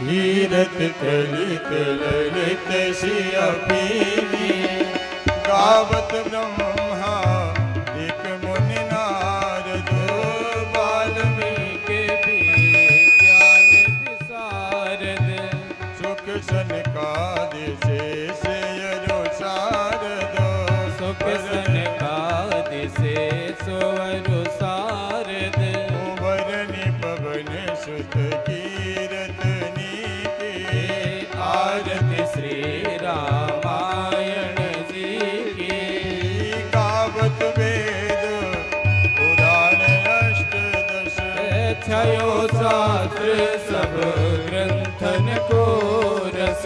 कीरत कलित ललित सियपीनी गावत ब्रह्मा दिक मुनि नारद वाल्मीकि भी ज्ञान विशारद सुख सनकादि शेष यरु शारद सुख सनकादि शेष वरु शारद भरनि पवन सुत कीरतनी के आरती श्री रामायण जी की गावत वेद पुराण अष्टदश छयो शास्त्र सब ग्रंथन को रस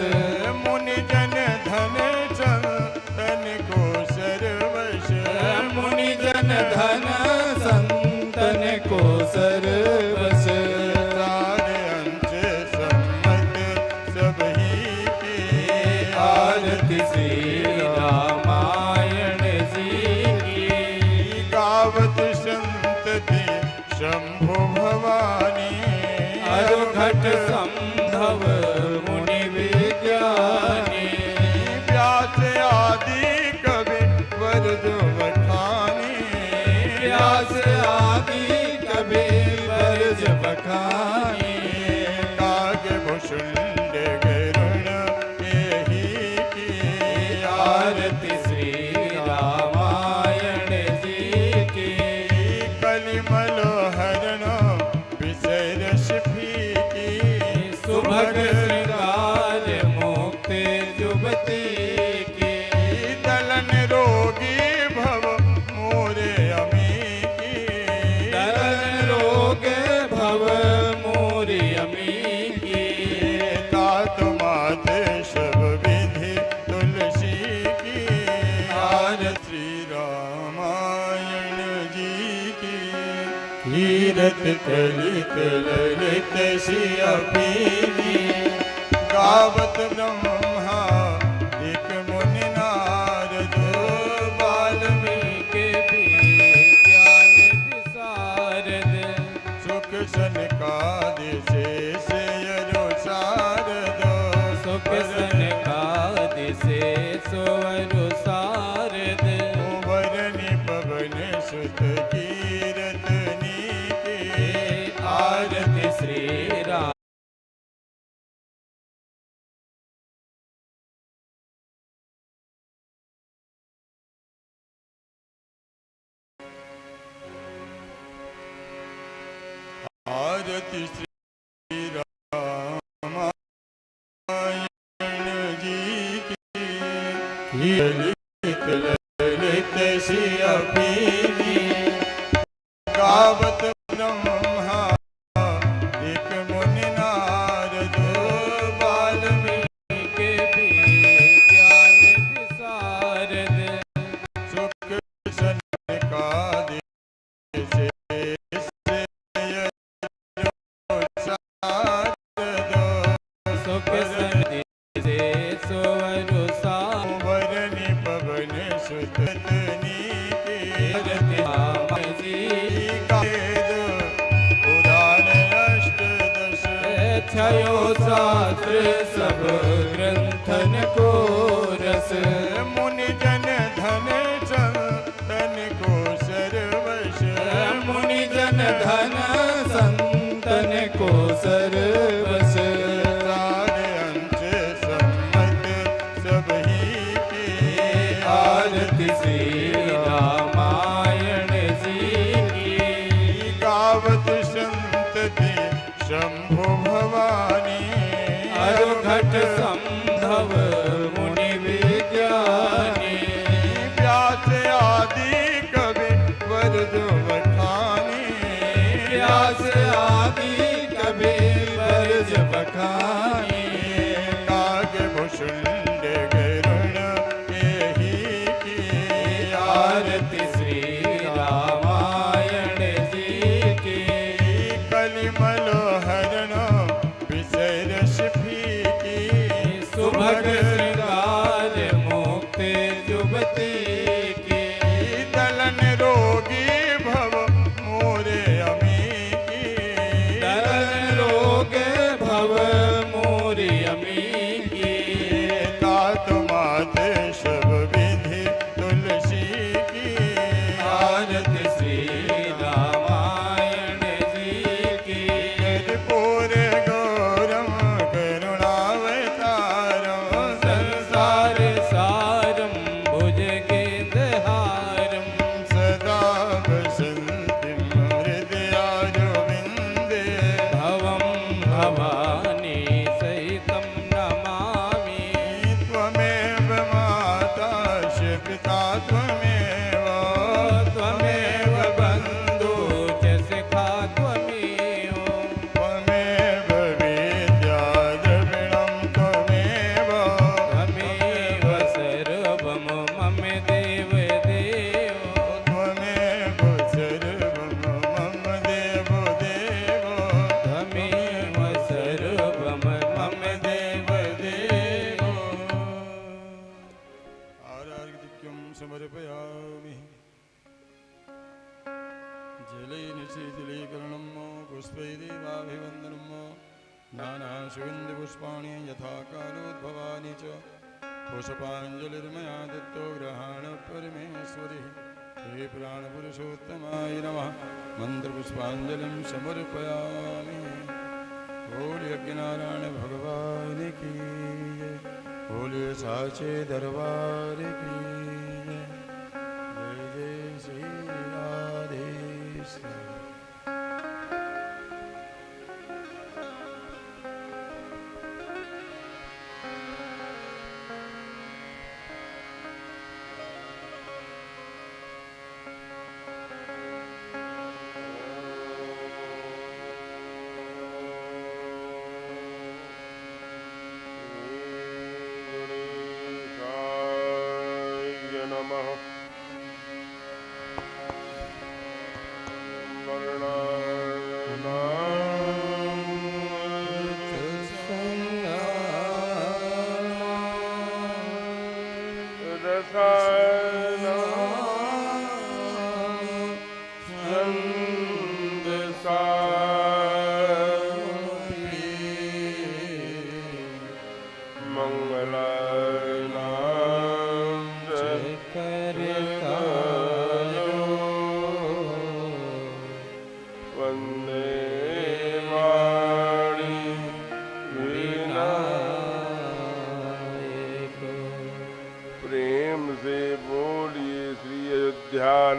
मुनि जन धन संतन को सर्वश मुनि जन धन संतन को सर्वस सारे अंश सम्मत सब ही के आरती श्री रामायण जी की गावत संतति शंभु भवानी अरुघट संभव मुनि विज्ञानी व्यास आदि कवि वरद बखानी व्यास आदि कवि बरज बखानी काग भुषुंड गरुण एहि की आरती श्री रामायण जी की कलिमल हरण विसरस फीकी सुभग श्रृंगार मुक्ति जुबती की दलन रोगी भव मोरे अमी की दलन रोग भव मोरि अमी की तात मात सब विधि तुलसी की आरती श्री रामायण जी की कीरत कलित ललित सियपीनी गावत ब्रह्मा दिक मुनि नारद वाल्मीकि भी ज्ञान विशारद सुख सनकादि शेष यरु शारद सुख सनकादि शेष वरु शारद भरनि पवन सुत कीरतनी के आरती श्री राम आरती श्री रामायण जी की ललित ललित सियपीनी गावत ब्रह्मा दिक मुनि नारद वाल्मीकि भी ज्ञान विशारद सुख सनकादि शेष यरु शारद सुख सनकादि शेष वरु शारद भरनि पवन सुतनी के आरती राम जी वेद पुराण अष्टदश छयो शास्त्र सब ग्रंथन को रस मुनि जन धन संतन को सर्वश मुनि जन धन संतन को सर्वस सारे अंश सम्मत सब ही के आरती श्री रामायण जी की गावत संतति शंभु भवानी अरुघट संभव मुनि विज्ञानी व्यास आदि कवि वरद बखानी व्यास आदि कवि बरज बखानी काग भुषुंड गरुण एहि की आरती श्री रामायण जी की कलिमल हरण विसरस फीकी सुभग श्रृंगार मुक्ति जुबती की दलन रोगी भव मोरे अमी की दलन रोग भव मोरि शीतलीकरणं पुष्पैदेवाभिवन्दनं नानासुगन्धपुष्पाणि यथा कालोद्भवानि च पुष्पाञ्जलिर्मया दत्तो ग्रहाण परमेश्वरी हे प्राणपुरुषोत्तमाय नमः मन्त्रपुष्पाञ्जलिं समर्पयामि। बोल यज्ञनारायण भगवान की जय, बोलिए साचे दरबार की जय। जय जय श्री राधे श्याम।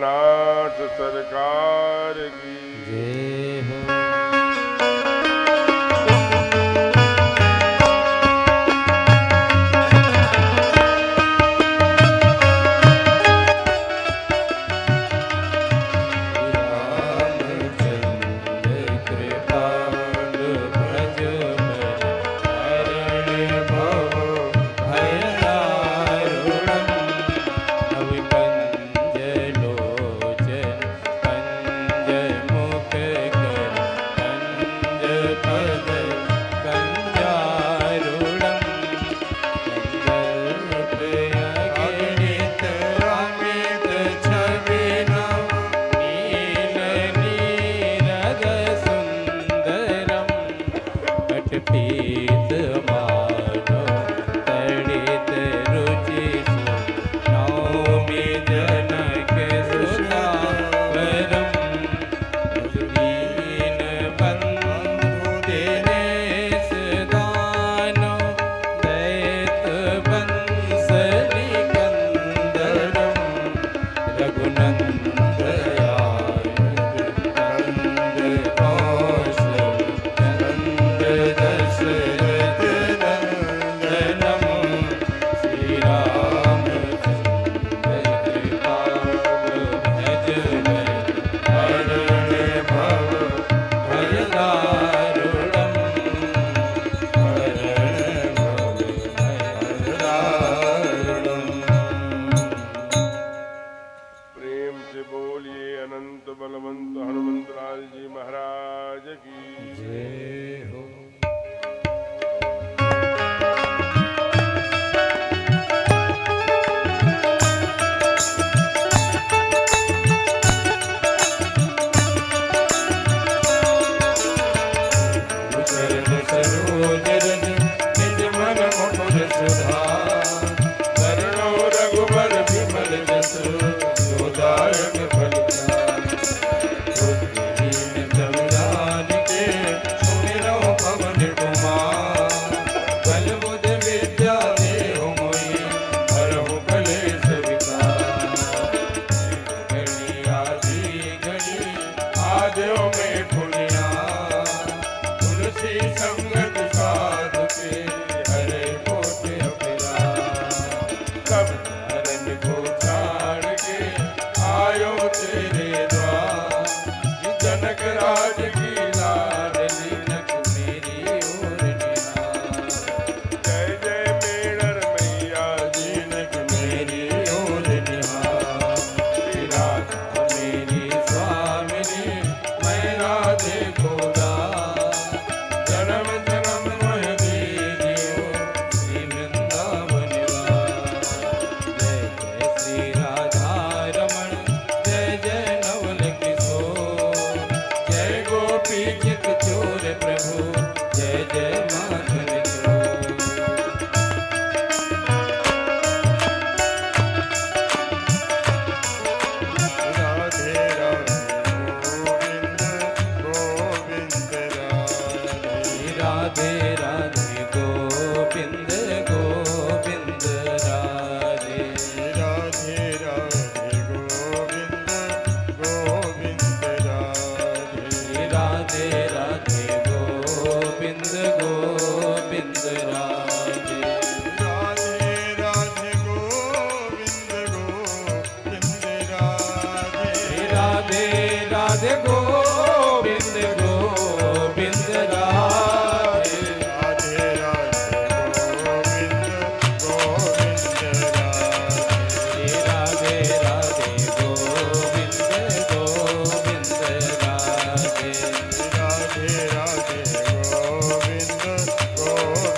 नाथ सरकार की जय हो। चित चोर प्रभु जय जय माखन चोर। राधे राधे गोविंद गोविंद राधे। राधे राधे गोविंद गोविंद राधे। राधे राधे गोविंद गोविंद राधे। राधे राधे गोविंद गोविंद राधे। राधे राधे गोविंद गोविंद राधे। राधे राधे गोविंद गोविंद राधे। राधे राधे गोविंद गोविंद राधे। राधे राधे गोविंद गोविंद राधे।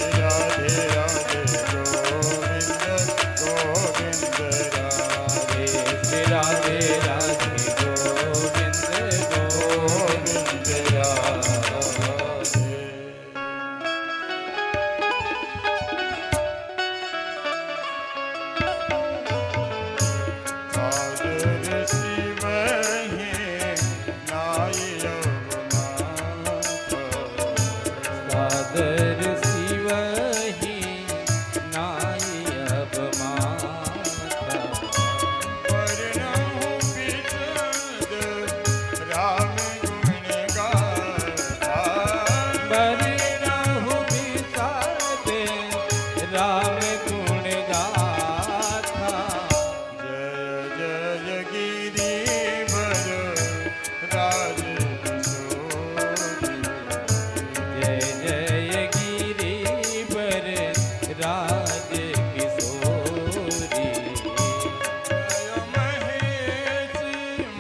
राधे राधे गोविंद गोविंद राधे। श्री राधे राधे गोविंद गोविंद राधे। सादर शिव ही नाय सादर शिव ही नाय अब माता। वर्णहु विशद राम गुण गाथा। बरनहु बिसाते राम गुण गाथा। जय जय गिरिवर राज किशोरी। जय जय गिरिवर राज किशोरी। जय महेश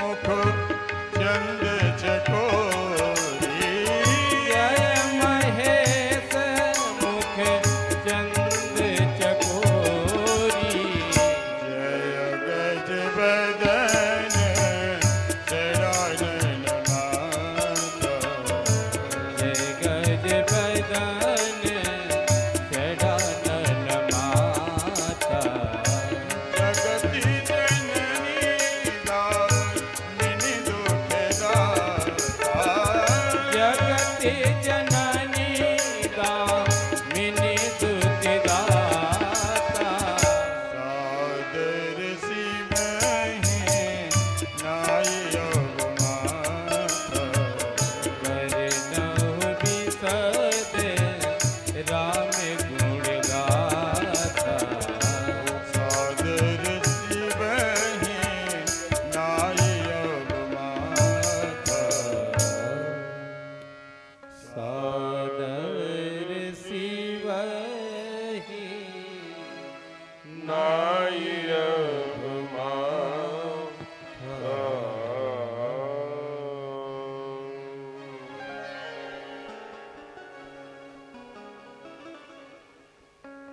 मुख चंद चकोरी। जय महेश मुख चंद चकोरी। जय गज बदन शरणन माता। जय गज बदन षडानन माता। जगति जननी दामिनी दुख दाता। जगति जननी दामिनी दुति दाता। सादर शिव ही नाय माता। वरनहु बिसद राम गुण गाथा। सादर शिव ही नाय माता। सादर शिव ही नाय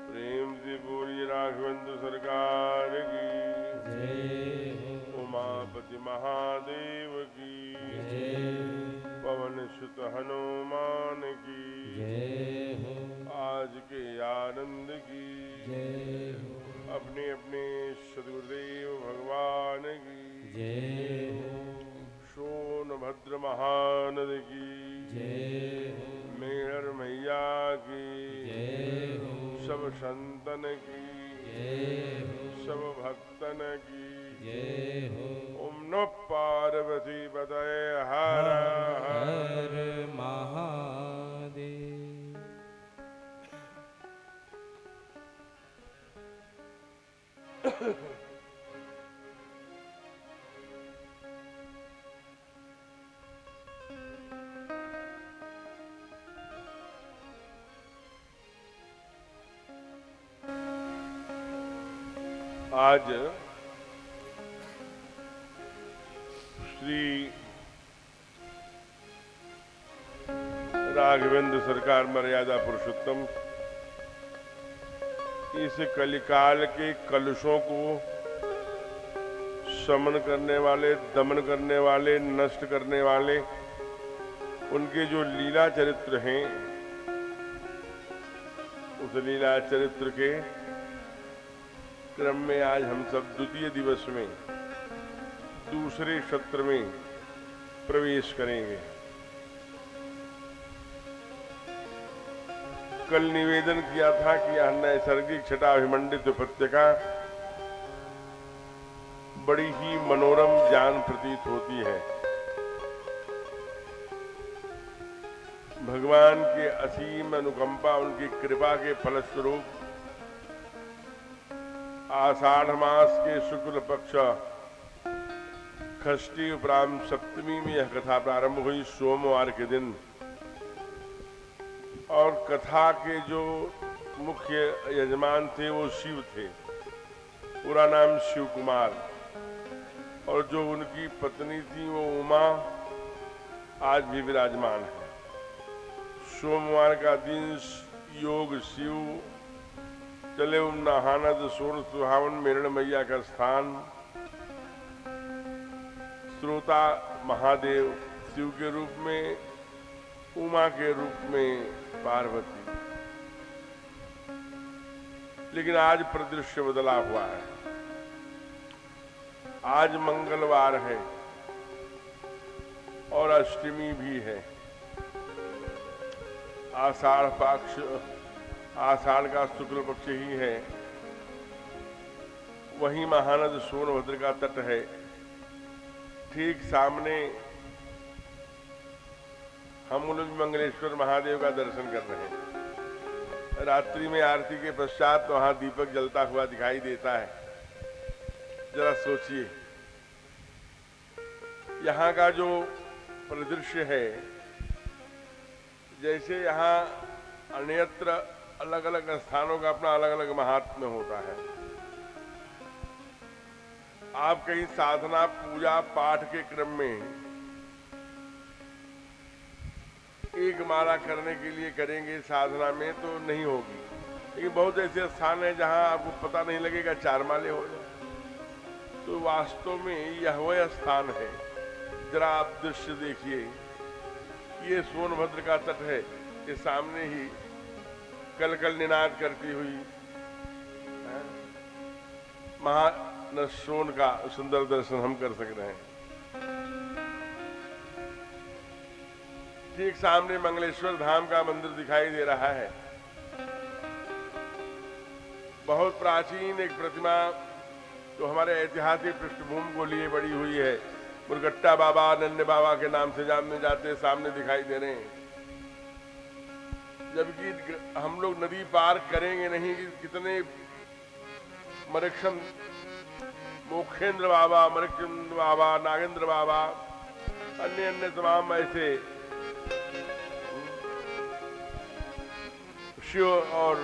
प्रेम से बोलिए राघवेंद्र सरकार की। जय हो। उमापति महादेव की। जय पवन सुत हनुमान की। जय हो। आज के आनंद की। जय हो। अपने अपने सदगुरुदेव भगवान की। जय हो। सोनभद्र महानद की। जय हो। मेहर मैया की। जय हो। सब संतन की। जय हो। सब भक्तन की। जय हो। ओम नो पार्वती पतये हर हर। हर महादेव। आज श्री राघवेंद्र सरकार मर्यादा पुरुषोत्तम इस कलिकाल के कलुषों को शमन करने वाले, दमन करने वाले, नष्ट करने वाले उनके जो लीला चरित्र हैं, उस लीला चरित्र के क्रम में आज हम सब द्वितीय दिवस में दूसरे सत्र में प्रवेश करेंगे। कल निवेदन किया था कि यह नैसर्गिक छटाभिमंडित उपत्यका बड़ी ही मनोरम जान प्रतीत होती है। भगवान के असीम अनुकंपा, उनकी कृपा के फलस्वरूप आषाढ़ मास के शुक्ल पक्ष षष्ठी उपरांत सप्तमी में यह कथा प्रारंभ हुई, सोमवार के दिन। और कथा के जो मुख्य यजमान थे वो शिव थे, पूरा नाम शिव कुमार, और जो उनकी पत्नी थी वो उमा आज भी विराजमान है। सोमवार का दिन योग शिव, चले नहानद सोर सुहावन मेरण मैया का स्थान, श्रोता महादेव शिव के रूप में, उमा के रूप में पार्वती। लेकिन आज परिदृश्य बदला हुआ है। आज मंगलवार है और अष्टमी भी है। आषाढ़ पक्ष, आषाढ़ का शुक्ल पक्ष ही है। वहीं महानद सोनभद्र का तट है। ठीक सामने हम लोग मंगलेश्वर महादेव का दर्शन कर रहे हैं। रात्रि में आरती के पश्चात वहां दीपक जलता हुआ दिखाई देता है। जरा सोचिए, यहाँ का जो परिदृश्य है, जैसे यहाँ अन्यत्र अलग अलग स्थानों का अपना अलग अलग महात्म्य होता है। आप कहीं साधना, पूजा, पाठ के क्रम में एक माला करने के लिए करेंगे साधना में तो नहीं होगी, लेकिन बहुत ऐसे स्थान है जहां आपको पता नहीं लगेगा 4 माले हो जाए। तो वास्तव में यह वह स्थान है। जरा आप दृश्य देखिए, ये सोनभद्र का तट है, ये सामने ही कल कल निनाद करती हुई महानसोन का सुंदर दर्शन हम कर सक रहे हैं। ठीक सामने मंगलेश्वर धाम का मंदिर दिखाई दे रहा है। बहुत प्राचीन एक प्रतिमा जो हमारे ऐतिहासिक पृष्ठभूमि को लिए बड़ी हुई है। मुरगट्टा बाबा, नन्हे बाबा के नाम से जानने जाते सामने दिखाई दे रहे हैं। जबकि हम लोग नदी पार करेंगे नहीं कि कितने मरक्षम, मोक्षेंद्र बाबा, मरक्षेंद्र बाबा, नागेंद्र बाबा, अन्य अन्य तमाम ऐसे शिव और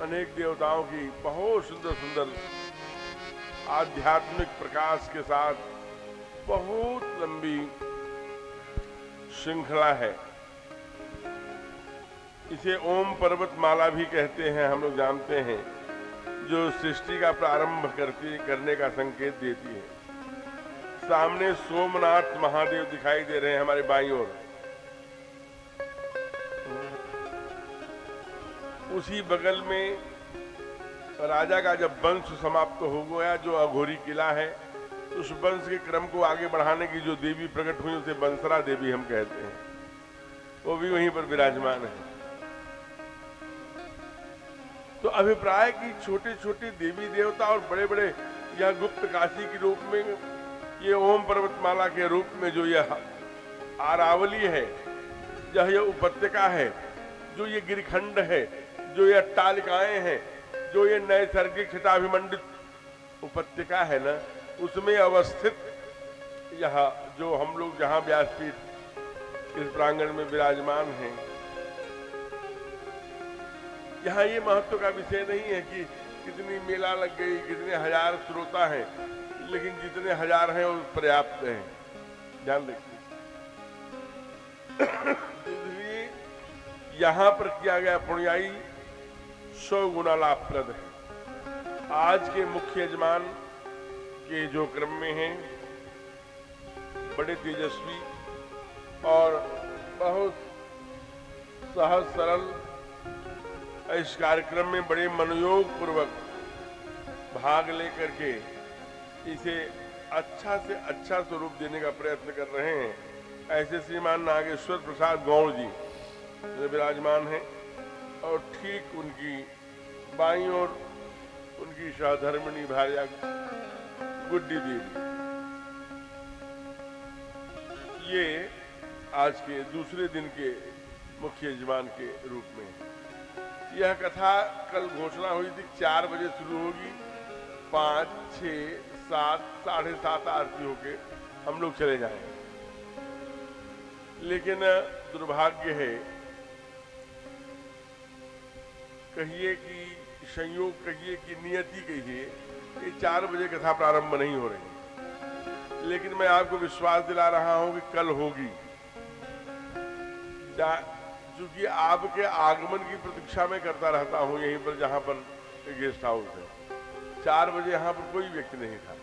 अनेक देवताओं की बहुत सुंदर सुंदर आध्यात्मिक प्रकाश के साथ बहुत लंबी श्रृंखला है। इसे ओम पर्वत माला भी कहते हैं, हम लोग जानते हैं, जो सृष्टि का प्रारंभ करने का संकेत देती है। सामने सोमनाथ महादेव दिखाई दे रहे हैं हमारे बाईं ओर। उसी बगल में राजा का जब वंश समाप्त हो गया, जो अघोरी किला है, उस वंश के क्रम को आगे बढ़ाने की जो देवी प्रकट हुई उसे बंसरा देवी हम कहते हैं, वो भी वहीं पर विराजमान है। तो अभिप्राय की छोटे छोटे देवी देवता और बड़े बड़े यह गुप्त काशी के रूप में, ये ओम पर्वतमाला के रूप में जो यह आरावली है, यह उपत्यका है, जो ये गिरखंड है, जो ये अट्टालिकाएं हैं, जो ये नैसर्गिक छटाभिमंडित उपत्यका है ना, उसमें अवस्थित यह जो हम लोग जहां व्यासपीठ इस प्रांगण में विराजमान हैं, यहाँ ये महत्व का विषय नहीं है कि कितनी मेला लग गई, कितने हजार श्रोता हैं, लेकिन जितने हजार हैं वो पर्याप्त हैं। ध्यान रखिए। इसलिए यहाँ पर किया गया पुण्याई 100 गुना लाभप्रद है। आज के मुख्य यजमान के जो क्रम में हैं, बड़े तेजस्वी और बहुत सहज सरल, इस कार्यक्रम में बड़े मनोयोग पूर्वक भाग लेकर के इसे अच्छा से अच्छा स्वरूप देने का प्रयत्न कर रहे हैं। ऐसे श्रीमान नागेश्वर प्रसाद गौड़ जी जो विराजमान हैं और ठीक उनकी बाईं ओर उनकी सहधर्मिणी भार्या गुड्डी देवी। ये आज के दूसरे दिन के मुख्य यजमान के रूप में। यह कथा कल घोषणा हुई थी 4 बजे शुरू होगी, 5, 6, 7, 7:30 आरती होके हम लोग चले जाएंगे। लेकिन दुर्भाग्य है, कहिए कि संयोग कहिए कि नियति कहिए कि 4 बजे कथा प्रारंभ नहीं हो रही। लेकिन मैं आपको विश्वास दिला रहा हूं कि कल होगी। क्योंकि आपके आगमन की प्रतीक्षा में करता रहता हूं यहीं पर, जहां पर गेस्ट हाउस है। 4 बजे यहां पर कोई व्यक्ति नहीं था।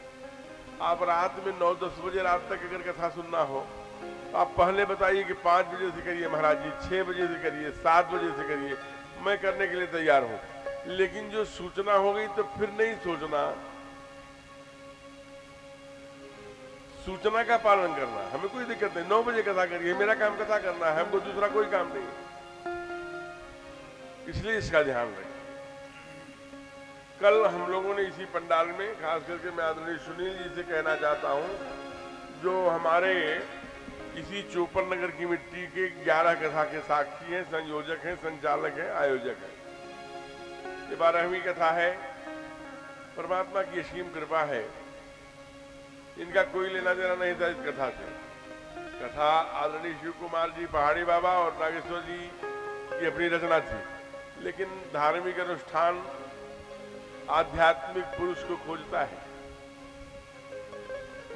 आप रात में 9-10 बजे रात तक अगर कथा सुनना हो तो आप पहले बताइए कि 5 बजे से करिए महाराज जी, 6 बजे से करिए, 7 बजे से करिए, मैं करने के लिए तैयार हूं। लेकिन जो सूचना हो गई तो फिर नहीं सोचना, सूचना का पालन करना। हमें कोई दिक्कत नहीं, 9 बजे कथा करिए, मेरा काम कथा करना है, हमको दूसरा कोई काम नहीं। इसलिए इसका ध्यान रखें। कल हम लोगों ने इसी पंडाल में, खास करके मैं आदरणीय सुनील जी से कहना चाहता हूं, जो हमारे इसी चोपन नगर की मिट्टी के 11 कथा के साक्षी हैं, संयोजक हैं, संचालक हैं, आयोजक हैं। ये 12वीं कथा है। परमात्मा की असीम कृपा है, इनका कोई लेना देना नहीं था इस कथा से। कथा आदरणीय शिव कुमार जी पहाड़ी बाबा और नागेश्वर जी की अपनी रचना थी। लेकिन धार्मिक अनुष्ठान आध्यात्मिक पुरुष को खोजता है।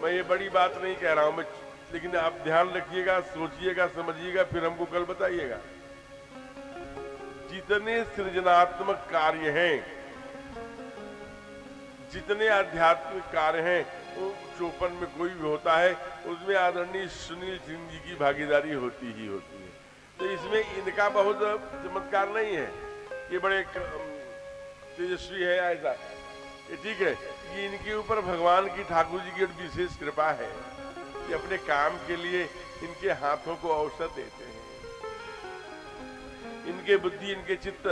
मैं ये बड़ी बात नहीं कह रहा हूं, लेकिन आप ध्यान रखिएगा, सोचिएगा, समझिएगा, फिर हमको कल बताइएगा। जितने सृजनात्मक कार्य हैं, जितने आध्यात्मिक कार्य हैं, वो चोपन में कोई भी होता है, उसमें आदरणीय सुनील सिंह जी की भागीदारी होती ही होती है। तो इसमें इनका बहुत चमत्कार नहीं है, ये बड़े तेजस्वी है ऐसा, ये ठीक है कि इनके ऊपर भगवान की, ठाकुर जी की विशेष कृपा है कि अपने काम के लिए इनके हाथों को अवसर देते हैं। इनके बुद्धि, इनके चित्त,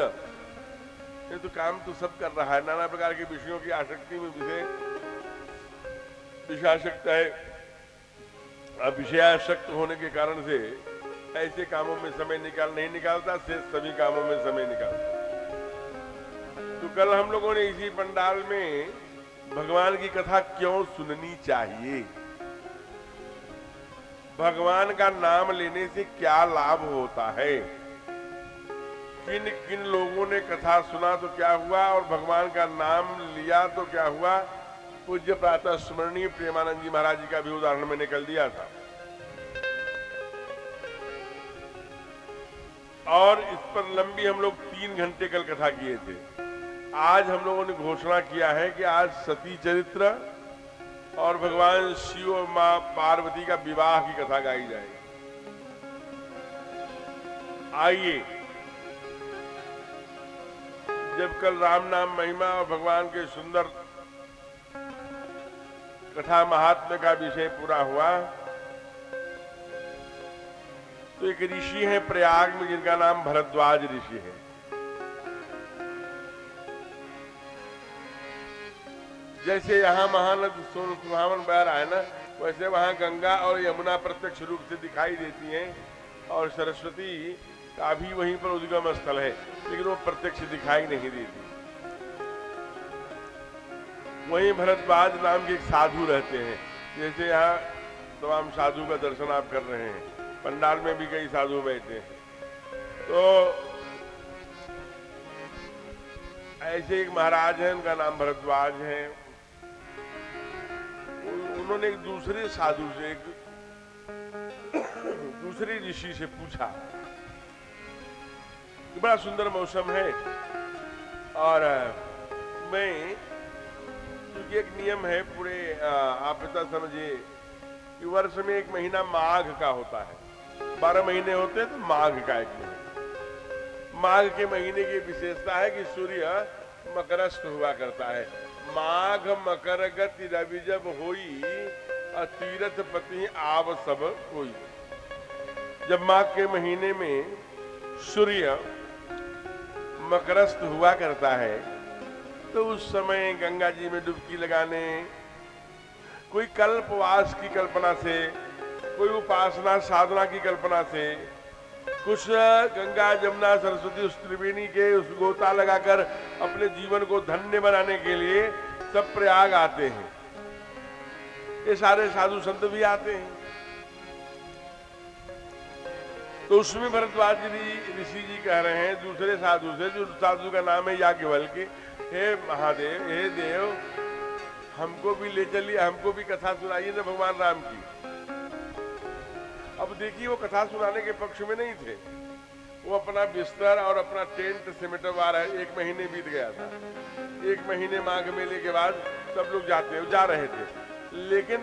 ये तो काम तो सब कर रहा है। नाना प्रकार के विषयों की आसक्ति में विषयासक्त है। अब विषयासक्त होने के कारण से ऐसे कामों में समय नहीं निकालता, से सभी कामों में समय निकालता। तो कल हम लोगों ने इसी पंडाल में भगवान की कथा क्यों सुननी चाहिए, भगवान का नाम लेने से क्या लाभ होता है, किन किन लोगों ने कथा सुना तो क्या हुआ और भगवान का नाम लिया तो क्या हुआ, पूज्य प्रातः स्मरणीय प्रेमानंद जी महाराज जी का भी उदाहरण मैंने कल दिया था। और इस पर लंबी हम लोग 3 घंटे कल कथा किए थे। आज हम लोगों ने घोषणा किया है कि आज सती चरित्र और भगवान शिव और मां पार्वती का विवाह की कथा गाई जाएगी। आइए, जब कल राम नाम महिमा और भगवान के सुंदर कथा महात्म्य का विषय पूरा हुआ तो एक ऋषि है प्रयाग में जिनका नाम भरद्वाज ऋषि है। जैसे यहाँ महानद सुहावन बह रहा है ना, वैसे वहां गंगा और यमुना प्रत्यक्ष रूप से दिखाई देती हैं और सरस्वती का भी वहीं पर उद्गम स्थल है, लेकिन वो प्रत्यक्ष दिखाई नहीं देती। वहीं भरद्वाज नाम के एक साधु रहते हैं। जैसे यहाँ तमाम साधु का दर्शन आप कर रहे हैं, पंडाल में भी कई साधु बैठे हैं। तो ऐसे एक महाराज हैं, उनका नाम भरद्वाज है। उन्होंने एक दूसरे साधु से, एक दूसरे ऋषि से पूछा कि बड़ा सुंदर मौसम है, और मैं, क्योंकि एक नियम है पूरे, आप ऐसा समझिए कि वर्ष में एक महीना माघ का होता है, 12 महीने होते हैं तो माघ का एक महीना। माघ के महीने की विशेषता है कि सूर्य मकरस्थ हुआ करता है। माघ मकर गति रवि जब होई, तीरथ पति आव सब कोई। जब माघ के महीने में सूर्य मकरस्थ हुआ करता है तो उस समय गंगा जी में डुबकी लगाने, कोई कल्पवास की कल्पना से, कोई उपासना साधना की कल्पना से, कुछ गंगा जमुना सरस्वती उस त्रिवेणी के उस गोता लगाकर अपने जीवन को धन्य बनाने के लिए सब प्रयाग आते हैं। ये सारे साधु संत भी आते हैं। तो उसमें भरद्वाज ऋषि जी कह रहे हैं दूसरे साधु से, जो साधु का नाम है याज्ञवल्क्य, हे महादेव, हे देव, हमको भी ले चलिए, हमको भी कथा सुनाइए ना भगवान राम की। अब देखिए वो कथा सुनाने के पक्ष में नहीं थे, वो अपना बिस्तर और अपना टेंट सिमटवा रहे। 1 महीने बीत गया था। 1 महीने माघ मेले के बाद सब लोग जा रहे थे, लेकिन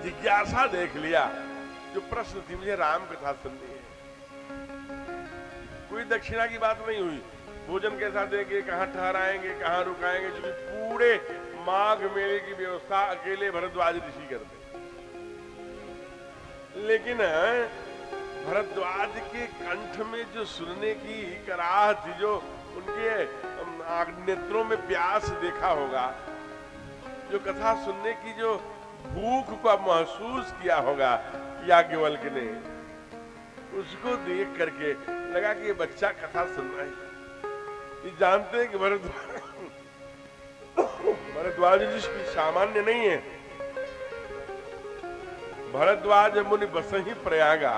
जिज्ञासा देख लिया, जो प्रश्न थी, मुझे राम कथा सुननी है। कोई दक्षिणा की बात नहीं हुई, भोजन कैसा देंगे, कहाँ ठहराएंगे, कहाँ रुकाएंगे, जो पूरे माघ मेले की व्यवस्था अकेले भरद्वाज ऋषि करते। लेकिन भरद्वाज के कंठ में जो सुनने की कराह थी, जो उनके नेत्रों में प्यास देखा होगा, जो कथा सुनने की जो भूख को महसूस किया होगा याज्ञवल्क्य ने, उसको देख करके लगा कि ये बच्चा कथा सुन रहा है। ये जानते हैं कि भरद्वाज जी सामान्य नहीं है। भरद्वाज मुनि बसहि प्रयागा,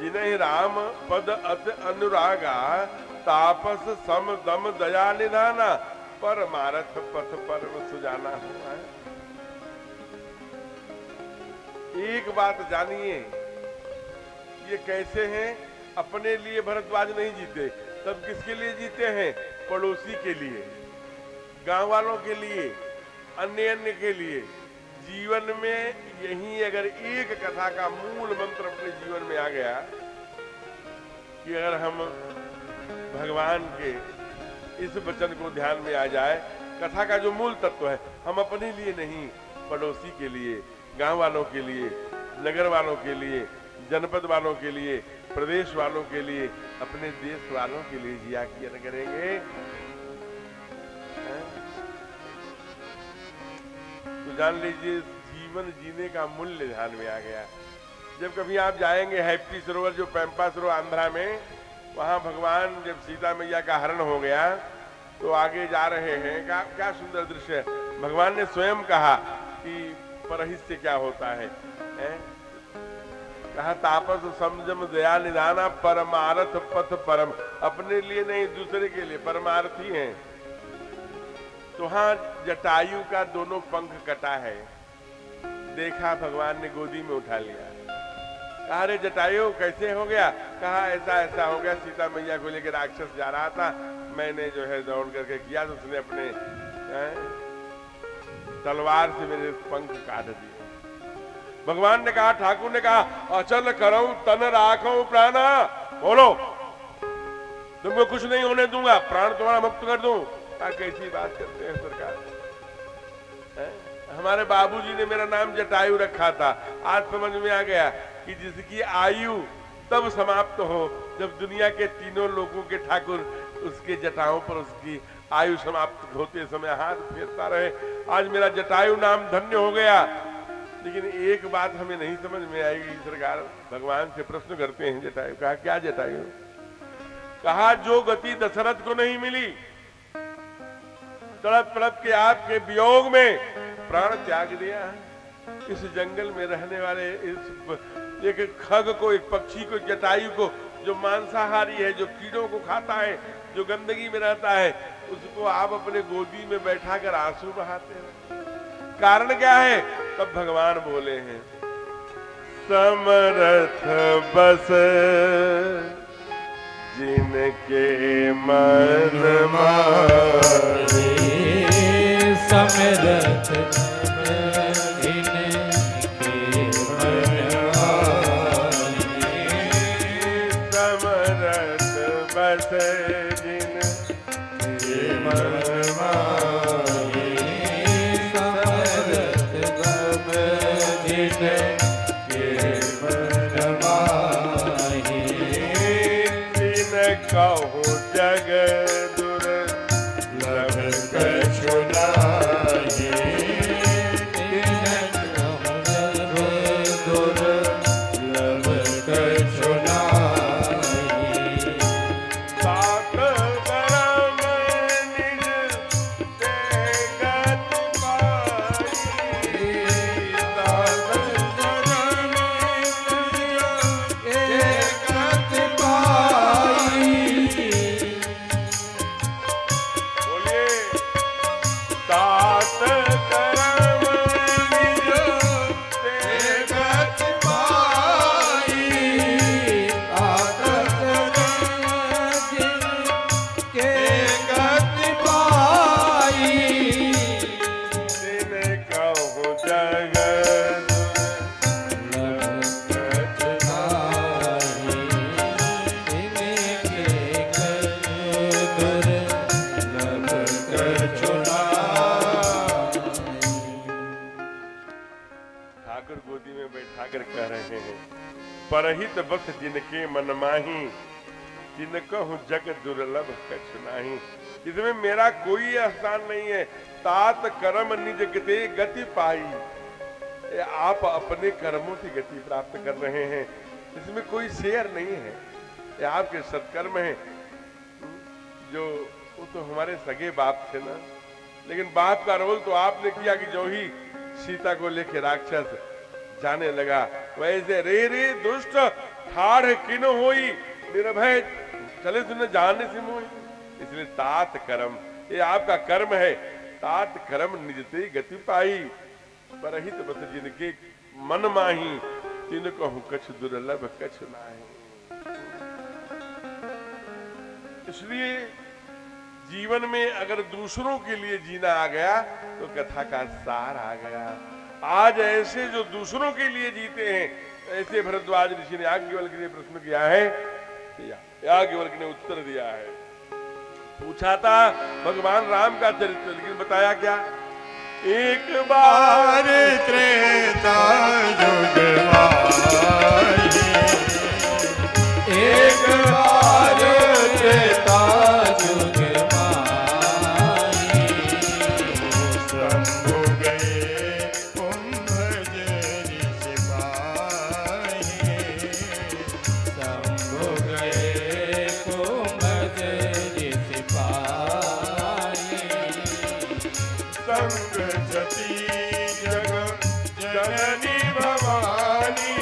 जिन्हें राम पद अत अनुरागा, तापस सम दम दया निधाना, परमारथ पथ परम सुजाना हुआ है। एक बात जानिए, ये कैसे हैं? अपने लिए भरद्वाज नहीं जीते, तब किसके लिए जीते हैं? पड़ोसी के लिए, गांव वालों के लिए, अन्य के लिए। जीवन में यही अगर एक कथा का मूल मंत्र अपने जीवन में आ गया कि अगर हम भगवान के इस वचन को ध्यान में आ जाए, कथा का जो मूल तत्व है, हम अपने लिए नहीं, पड़ोसी के लिए, गांव वालों के लिए, नगर वालों के लिए, जनपद वालों के लिए, प्रदेश वालों के लिए, अपने देश वालों के लिए जिया किया करेंगे। तो जान लीजिए जीवन जीने का मूल्य ध्यान में आ गया। जब कभी आप जाएंगे हैप्पी सरोवर, जो पैंपा सरोवर आंध्रा में, वहां भगवान जब सीता मैया का हरण हो गया तो आगे जा रहे हैं, क्या सुंदर दृश्य है। भगवान ने स्वयं कहा कि परहिष्य क्या होता है, कहा तापस समझम दया निधाना, परमारथ पथ परम। अपने लिए नहीं, दूसरे के लिए परमार्थी हैं। तो वहां जटायु का दोनों पंख कटा है, देखा, भगवान ने गोदी में उठा लिया। कहा रे जटायु कैसे हो गया? कहा ऐसा ऐसा हो गया, सीता मैया को लेकर राक्षस जा रहा था, मैंने जो है दौड़ करके किया तो उसने अपने तलवार से मेरे पंख काट दिए। भगवान ने कहा, ठाकुर ने कहा, अचल करऊं तन राखऊं प्राणा, बोलो तुमको कुछ नहीं होने दूंगा, प्राण तुम्हारा मुक्त कर दूं। कैसी बात करते हैं सरकार? हमारे बाबूजी ने मेरा नाम जटायु रखा था, आज समझ में आ गया कि जिसकी आयु तब समाप्त हो जब दुनिया के तीनों लोगों के ठाकुर उसके जटाओं पर उसकी आयु समाप्त होते समय हाथ फेरता रहे। आज मेरा जटायु नाम धन्य हो गया। लेकिन एक बात हमें नहीं समझ में आएगी सरकार, भगवान से प्रश्न करते हैं जटायु। कहा क्या जटायु? कहा जो गति दशरथ को नहीं मिली, तड़प तड़प के आपके वियोग में प्राण त्याग दिया। इस जंगल में रहने वाले इस एक खग को, एक पक्षी को, जटायु को, जो मांसाहारी है, जो कीड़ों को खाता है, जो गंदगी में रहता है, उसको आप अपने गोदी में बैठाकर आंसू बहाते हैं। कारण क्या है? तब भगवान बोले हैं, समरथ बस जिनके मन माही समरथ जिनके मन माही समरथ बस जिनके मन माही समरथ गम जिनके मन माही दिन कहूँ जग दुर्लभ कछु नाही दुर्लभ कछु नाही सात करम निज ते गत पाई सात करम बोलिए सात करम निज ते गत दिन कहूँ जग ठाकुर गोदी में बैठा कर कह रहे हैं परहित बस जिनके मन माही जिनकहु जग दुर्लभ कछु नाही। इसमें मेरा कोई एहसान नहीं है। तात कर्म निज गते गति पाई, ये आप अपने कर्मों से गति प्राप्त कर रहे हैं, इसमें कोई शेयर नहीं है। ये आपके सत्कर्म हैं। जो वो तो हमारे सगे बाप थे ना, लेकिन बाप का रोल तो आपने किया कि जो ही सीता को लेके राक्षस जाने लगा, वैसे रे रे दुष्ट ठाढ़ किन होई निर्भय चले सुने जाने से मोही। इसलिए तात कर्म, ये आपका कर्म है। तात कर्म निजते गति पाई, परहित बस जिनके मन माही तिन कहूं कछु दुर्लभ कछु नाही। इसलिए जीवन में अगर दूसरों के लिए जीना आ गया तो कथा का सार आ गया। आज ऐसे जो दूसरों के लिए जीते हैं, ऐसे भरद्वाज ऋषि ने याज्ञवल्क्य के लिए प्रश्न किया है, याज्ञवल्क्य ने उत्तर दिया है। पूछा था भगवान राम का चरित्र, लेकिन बताया क्या? एक बार त्रेता युग माही, एक बार त्रेता युग माही, शंभु गए कुंभज सिपाही, शंभु गए कुंभज सिपाही, संग सती जग जननी भवानी,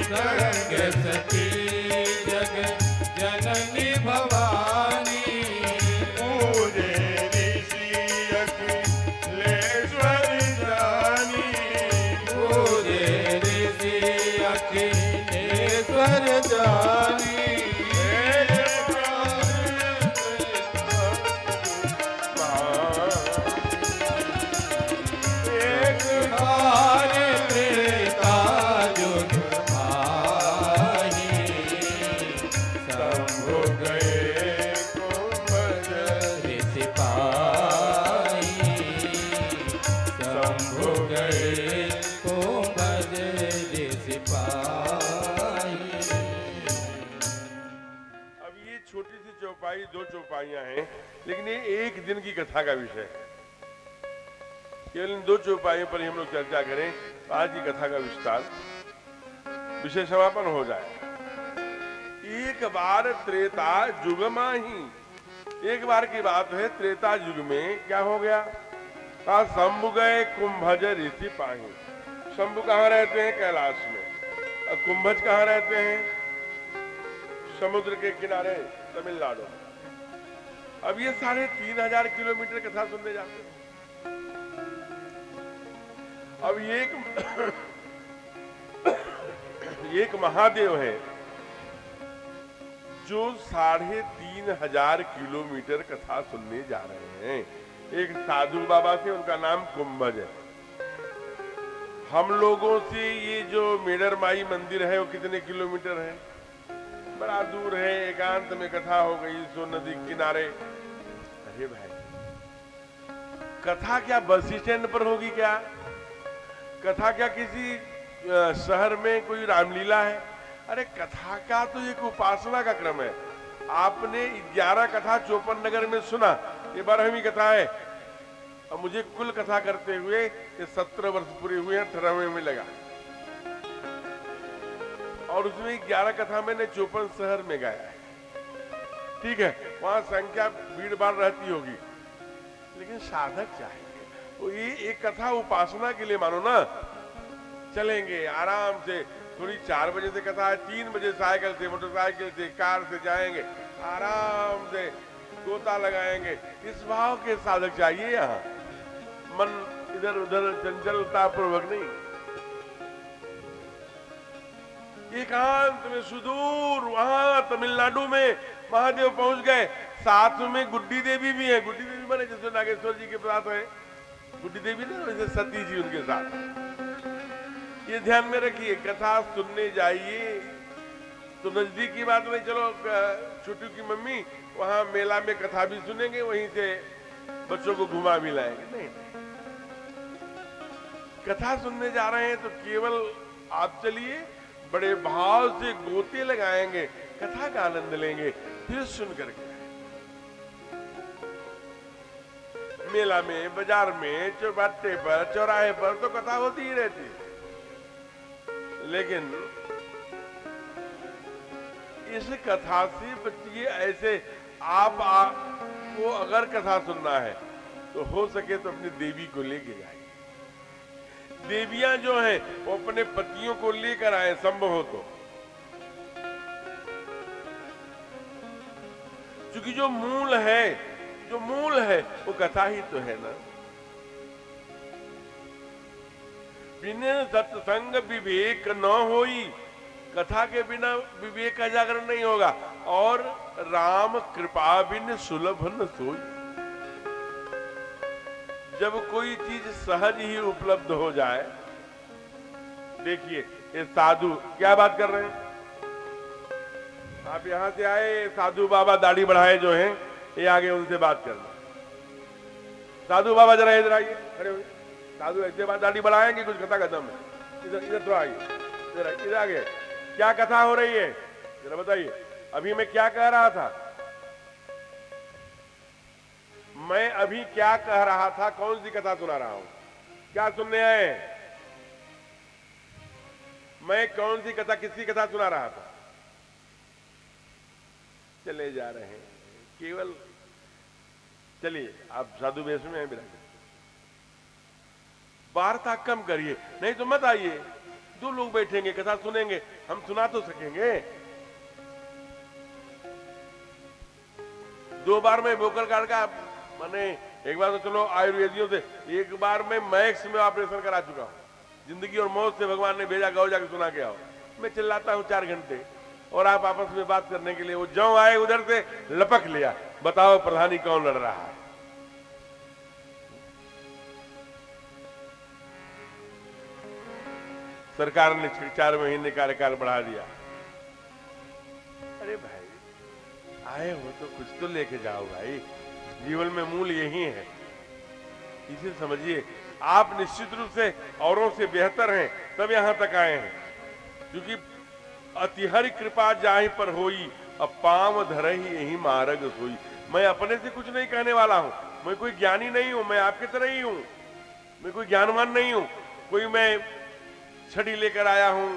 संग सती जग जननी भवानी, पूजे ऋषि अखिलेश्वर जानी, पूजे ऋषि अखिलेश्वर जानी, एक बार त्रेता युग माही, शंभु गए कुंभज सिपाही, शंभु गए कुंभज सिपाही। अब ये छोटी सी चौपाई, दो चौपाइयां हैं, लेकिन ये एक दिन की कथा का विषय है। केवल इन दो चौपाइयों पर ही हम लोग चर्चा करें तो आज की कथा का विस्तार विषय समापन हो जाए। एक बार त्रेता युग माही, एक बार की बात है। त्रेता युग में क्या हो गया? शंभु गए कुंभज ऋषि पाही। शंभु कहाँ रहते हैं? कैलाश में। और कुंभज कहाँ रहते हैं? समुद्र के किनारे, तमिलनाडु। अब ये 3500 किलोमीटर कथा सुनने जाते हैं। अब एक महादेव है, जो 3500 किलोमीटर कथा सुनने जा रहे हैं। एक साधु बाबा से, उनका नाम कुंभज है। हम लोगों से ये जो मेडर माई मंदिर है वो कितने किलोमीटर है? बड़ा दूर है। एकांत में कथा हो गई सो नदी किनारे। अरे भाई, कथा क्या बस स्टैंड पर होगी क्या? कथा क्या किसी शहर में कोई रामलीला है? अरे कथा का तो एक उपासना का क्रम है। आपने 11 कथा चौपन नगर में सुना, ये 12वीं कथा है। और मुझे कुल कथा करते हुए ये 17 वर्ष पूरे हुए हैं, 18वें में लगा। और उसमें 11 कथा मैंने 54 शहर में गाया है। ठीक है, वहां संख्या भीड़ भाड़ रहती होगी, लेकिन साधक चाहिए। तो ये एक कथा उपासना के लिए मानो ना। चलेंगे आराम से, थोड़ी 4 बजे से कथा है, 3 बजे साइकिल से, मोटरसाइकिल से, कार से जाएंगे, आराम से गोता लगाएंगे। इस भाव के साधक चाहिए। यहाँ मन इधर उधर चंचलता पूर्वक नहीं। एकांत में सुदूर, वहां तमिलनाडु में महादेव पहुंच गए। साथ में गुड्डी देवी भी है। गुड्डी देवी बने जैसे नागेश्वर जी के साथ है गुड्डी देवी ना, वैसे सती जी उनके साथ। ये ध्यान में रखिए, कथा सुनने जाइए तो नजदीक की बात नहीं, चलो छोटू की मम्मी वहां मेला में कथा भी सुनेंगे, वहीं से बच्चों को घुमा भी लाएंगे। नहीं, कथा सुनने जा रहे हैं तो केवल आप चलिए, बड़े भाव से गोते लगाएंगे, कथा का आनंद लेंगे, फिर सुन करके। मेला में, बाजार में, चौबाटे पर, चौराहे पर तो कथा होती ही रहती है, लेकिन इस कथा से बचिए। ऐसे आपको अगर कथा सुनना है तो हो सके तो अपनी देवी को लेके जाइए। देवियां जो हैं वो अपने पतियों को लेकर आए, संभव हो तो। क्योंकि जो मूल है वो कथा ही तो है ना। बिना सत्संग विवेक न होई, कथा के बिना विवेक का जागरण नहीं होगा। और राम कृपा बिन सुलभ न सोई। जब कोई चीज सहज ही उपलब्ध हो जाए, देखिए ये साधु क्या बात कर रहे हैं। आप यहां से आए, साधु बाबा दाढ़ी बढ़ाए जो हैं, ये आगे उनसे बात करना। साधु बाबा जरा इधर आइए, खड़े हुए। साधु ऐसे बात दाढ़ी बढ़ाएंगे, कुछ कथा खत्म है। इधर तो आइए, इधर आगे क्या कथा हो रही है जरा बताइए। अभी मैं क्या कह रहा था? मैं अभी क्या कह रहा था? कौन सी कथा सुना रहा हूं? क्या सुनने आए? मैं कौन सी कथा, किसकी कथा सुना रहा था? चले जा रहे हैं केवल। चलिए, आप साधु वेश में हैं, बिराजे। वार्ता कम करिए, नहीं तो मत आइए। 2 लोग बैठेंगे, कथा सुनेंगे, हम सुना तो सकेंगे। 2 बार में वोकल कार्ड का मैंने, एक बार तो चलो आयुर्वेदियों से, एक बार मैं मैक्स में ऑपरेशन करा चुका हूं। जिंदगी और मौत से भगवान ने भेजा, गाओ जाके सुना के आओ। मैं चिल्लाता हूं 4 घंटे, और आप आपस में बात करने के लिए। वो जो आए उधर से लपक लिया, बताओ प्रधानी कौन लड़ रहा है। सरकार ने 4 महीने कार्यकाल बढ़ा दिया। अरे भाई, आए हो तो कुछ तो लेके जाओ भाई। जीवन में मूल यही है, इसे समझिए। आप निश्चित रूप से औरों से बेहतर हैं, तब यहां तक आए हैं। क्योंकि अतिहरि कृपा जाहि पर होई, अब पांव धरहि यही मार्ग सोई। मैं अपने से कुछ नहीं कहने वाला हूं। मैं कोई ज्ञानी नहीं हूं, मैं आपकी तरह ही हूं। मैं कोई ज्ञानवान नहीं हूं। कोई मैं छड़ी लेकर आया हूं,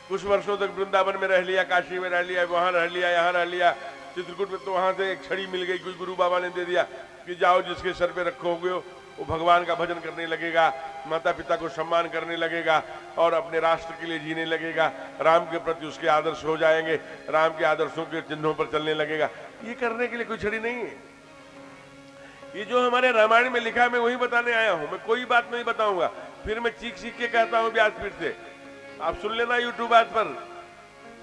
कुछ वर्षों तक वृंदावन में रह लिया, काशी में रह लिया, वहां रह लिया, यहां रह लिया, चित्रकूट में, तो वहां से एक छड़ी मिल गई, कोई गुरु बाबा ने दे दिया कि जाओ जिसके सर पे रखोगे वो भगवान का भजन करने लगेगा, माता पिता को सम्मान करने लगेगा, और अपने राष्ट्र के लिए जीने लगेगा, राम के प्रति उसके आदर्श हो जाएंगे, राम के आदर्शों के चिन्हों पर चलने लगेगा। ये करने के लिए कोई छड़ी नहीं है। ये जो हमारे रामायण में लिखा है, मैं वही बताने आया हूं। मैं कोई बात नहीं बताऊंगा। फिर मैं चीख के कहता हूं व्यासपीठ से, आप सुन लेना यूट्यूब आज पर।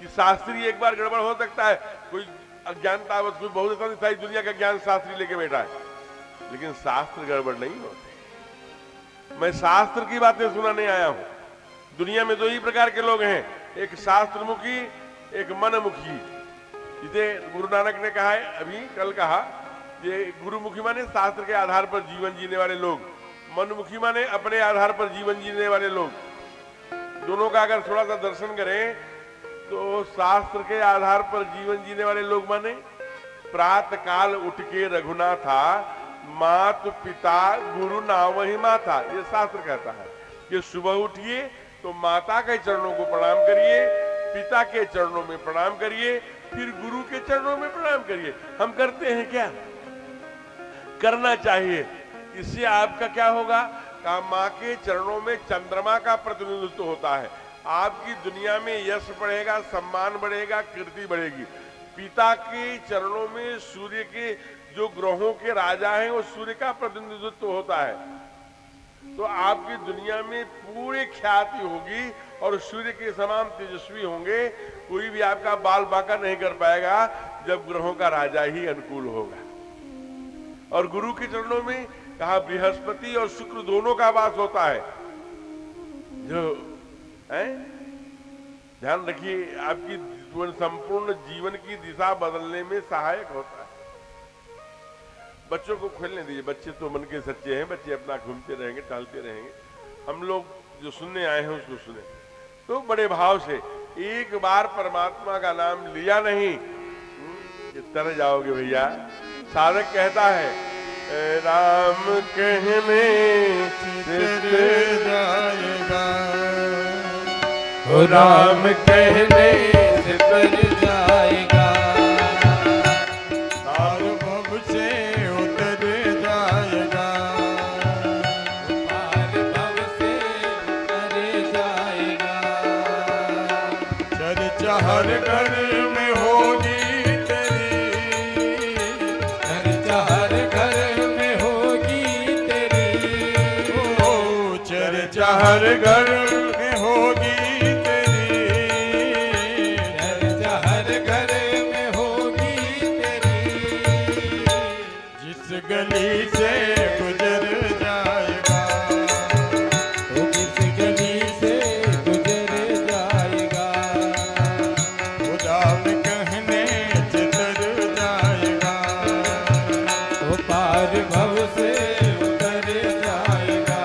कि शास्त्री एक बार गड़बड़ हो सकता है, कोई अज्ञानतावश, कोई बहुत सारी दुनिया का ज्ञान शास्त्री लेके बैठा है, लेकिन शास्त्र गड़बड़ नहीं होते। मैं शास्त्र की बातें सुनाने आया हूं। दुनिया में दो ही प्रकार के लोग हैं, एक शास्त्रमुखी, एक मनमुखी। जिसे गुरु नानक ने कहा है, अभी कल कहा, ये गुरुमुखी माने शास्त्र के आधार पर जीवन जीने वाले लोग, मनमुखी माने अपने आधार पर जीवन जीने वाले लोग। दोनों का अगर थोड़ा सा दर्शन करें तो शास्त्र के आधार पर जीवन जीने वाले लोग माने प्रातः काल उठ के रघुनाथा, मात पिता गुरु नाम ही माता, ये शास्त्र कहता है कि सुबह उठिए तो माता के चरणों को प्रणाम करिए, पिता के चरणों में प्रणाम करिए, फिर गुरु के चरणों में प्रणाम करिए। हम करते हैं क्या? करना चाहिए। इससे आपका क्या होगा? का माँ के चरणों में चंद्रमा का प्रतिनिधित्व होता है। आपकी दुनिया में यश बढ़ेगा, सम्मान बढ़ेगा, कीर्ति बढ़ेगी। पिता के चरणों में सूर्य के जो ग्रहों के राजा हैं वो सूर्य का प्रतिनिधित्व होता है। तो आपकी दुनिया में पूरी ख्याति होगी और सूर्य के समान तेजस्वी होंगे। कोई भी आपका बाल बांका नहीं कर पाएगा जब ग्रहों का राजा ही अनुकूल होगा। और गुरु के चरणों में कहा बृहस्पति और शुक्र दोनों का वास होता है, जो है ध्यान रखिए आपकी संपूर्ण जीवन की दिशा बदलने में सहायक होता है। बच्चों को खेलने दीजिए, बच्चे तो मन के सच्चे हैं, बच्चे अपना घूमते रहेंगे, टहलते रहेंगे। हम लोग जो सुनने आए हैं उसको सुने। तो बड़े भाव से एक बार परमात्मा का नाम लिया नहीं तर जाओगे भैया। साधक कहता है राम कहने से जाएगा, ओ राम कहने से तर जाएगा, तार भव से उतर जाएगा, पार भव से उतर जाएगा। चर्चा हर घर में होगी तेरी, चर्चा हर घर में होगी तेरी, ओ चर्चा हर घर में होगी तेरी, चर्चा हर घर में होगी तेरी। जिस गली से गुजर जाएगा, तो जिस गली से गुजर जाएगा, खुदा में कहने से तर जाएगा, वो पार भव से उतर जाएगा।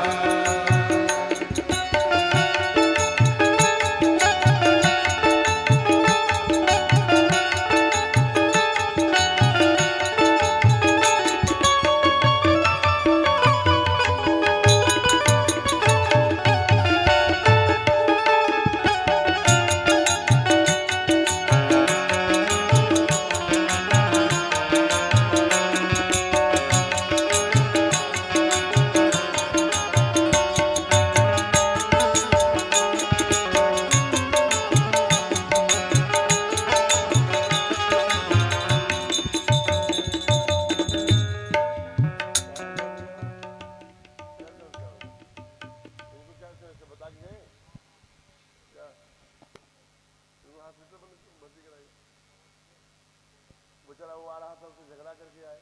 बेचारा वो आ रहा था, उससे झगड़ा करके आए,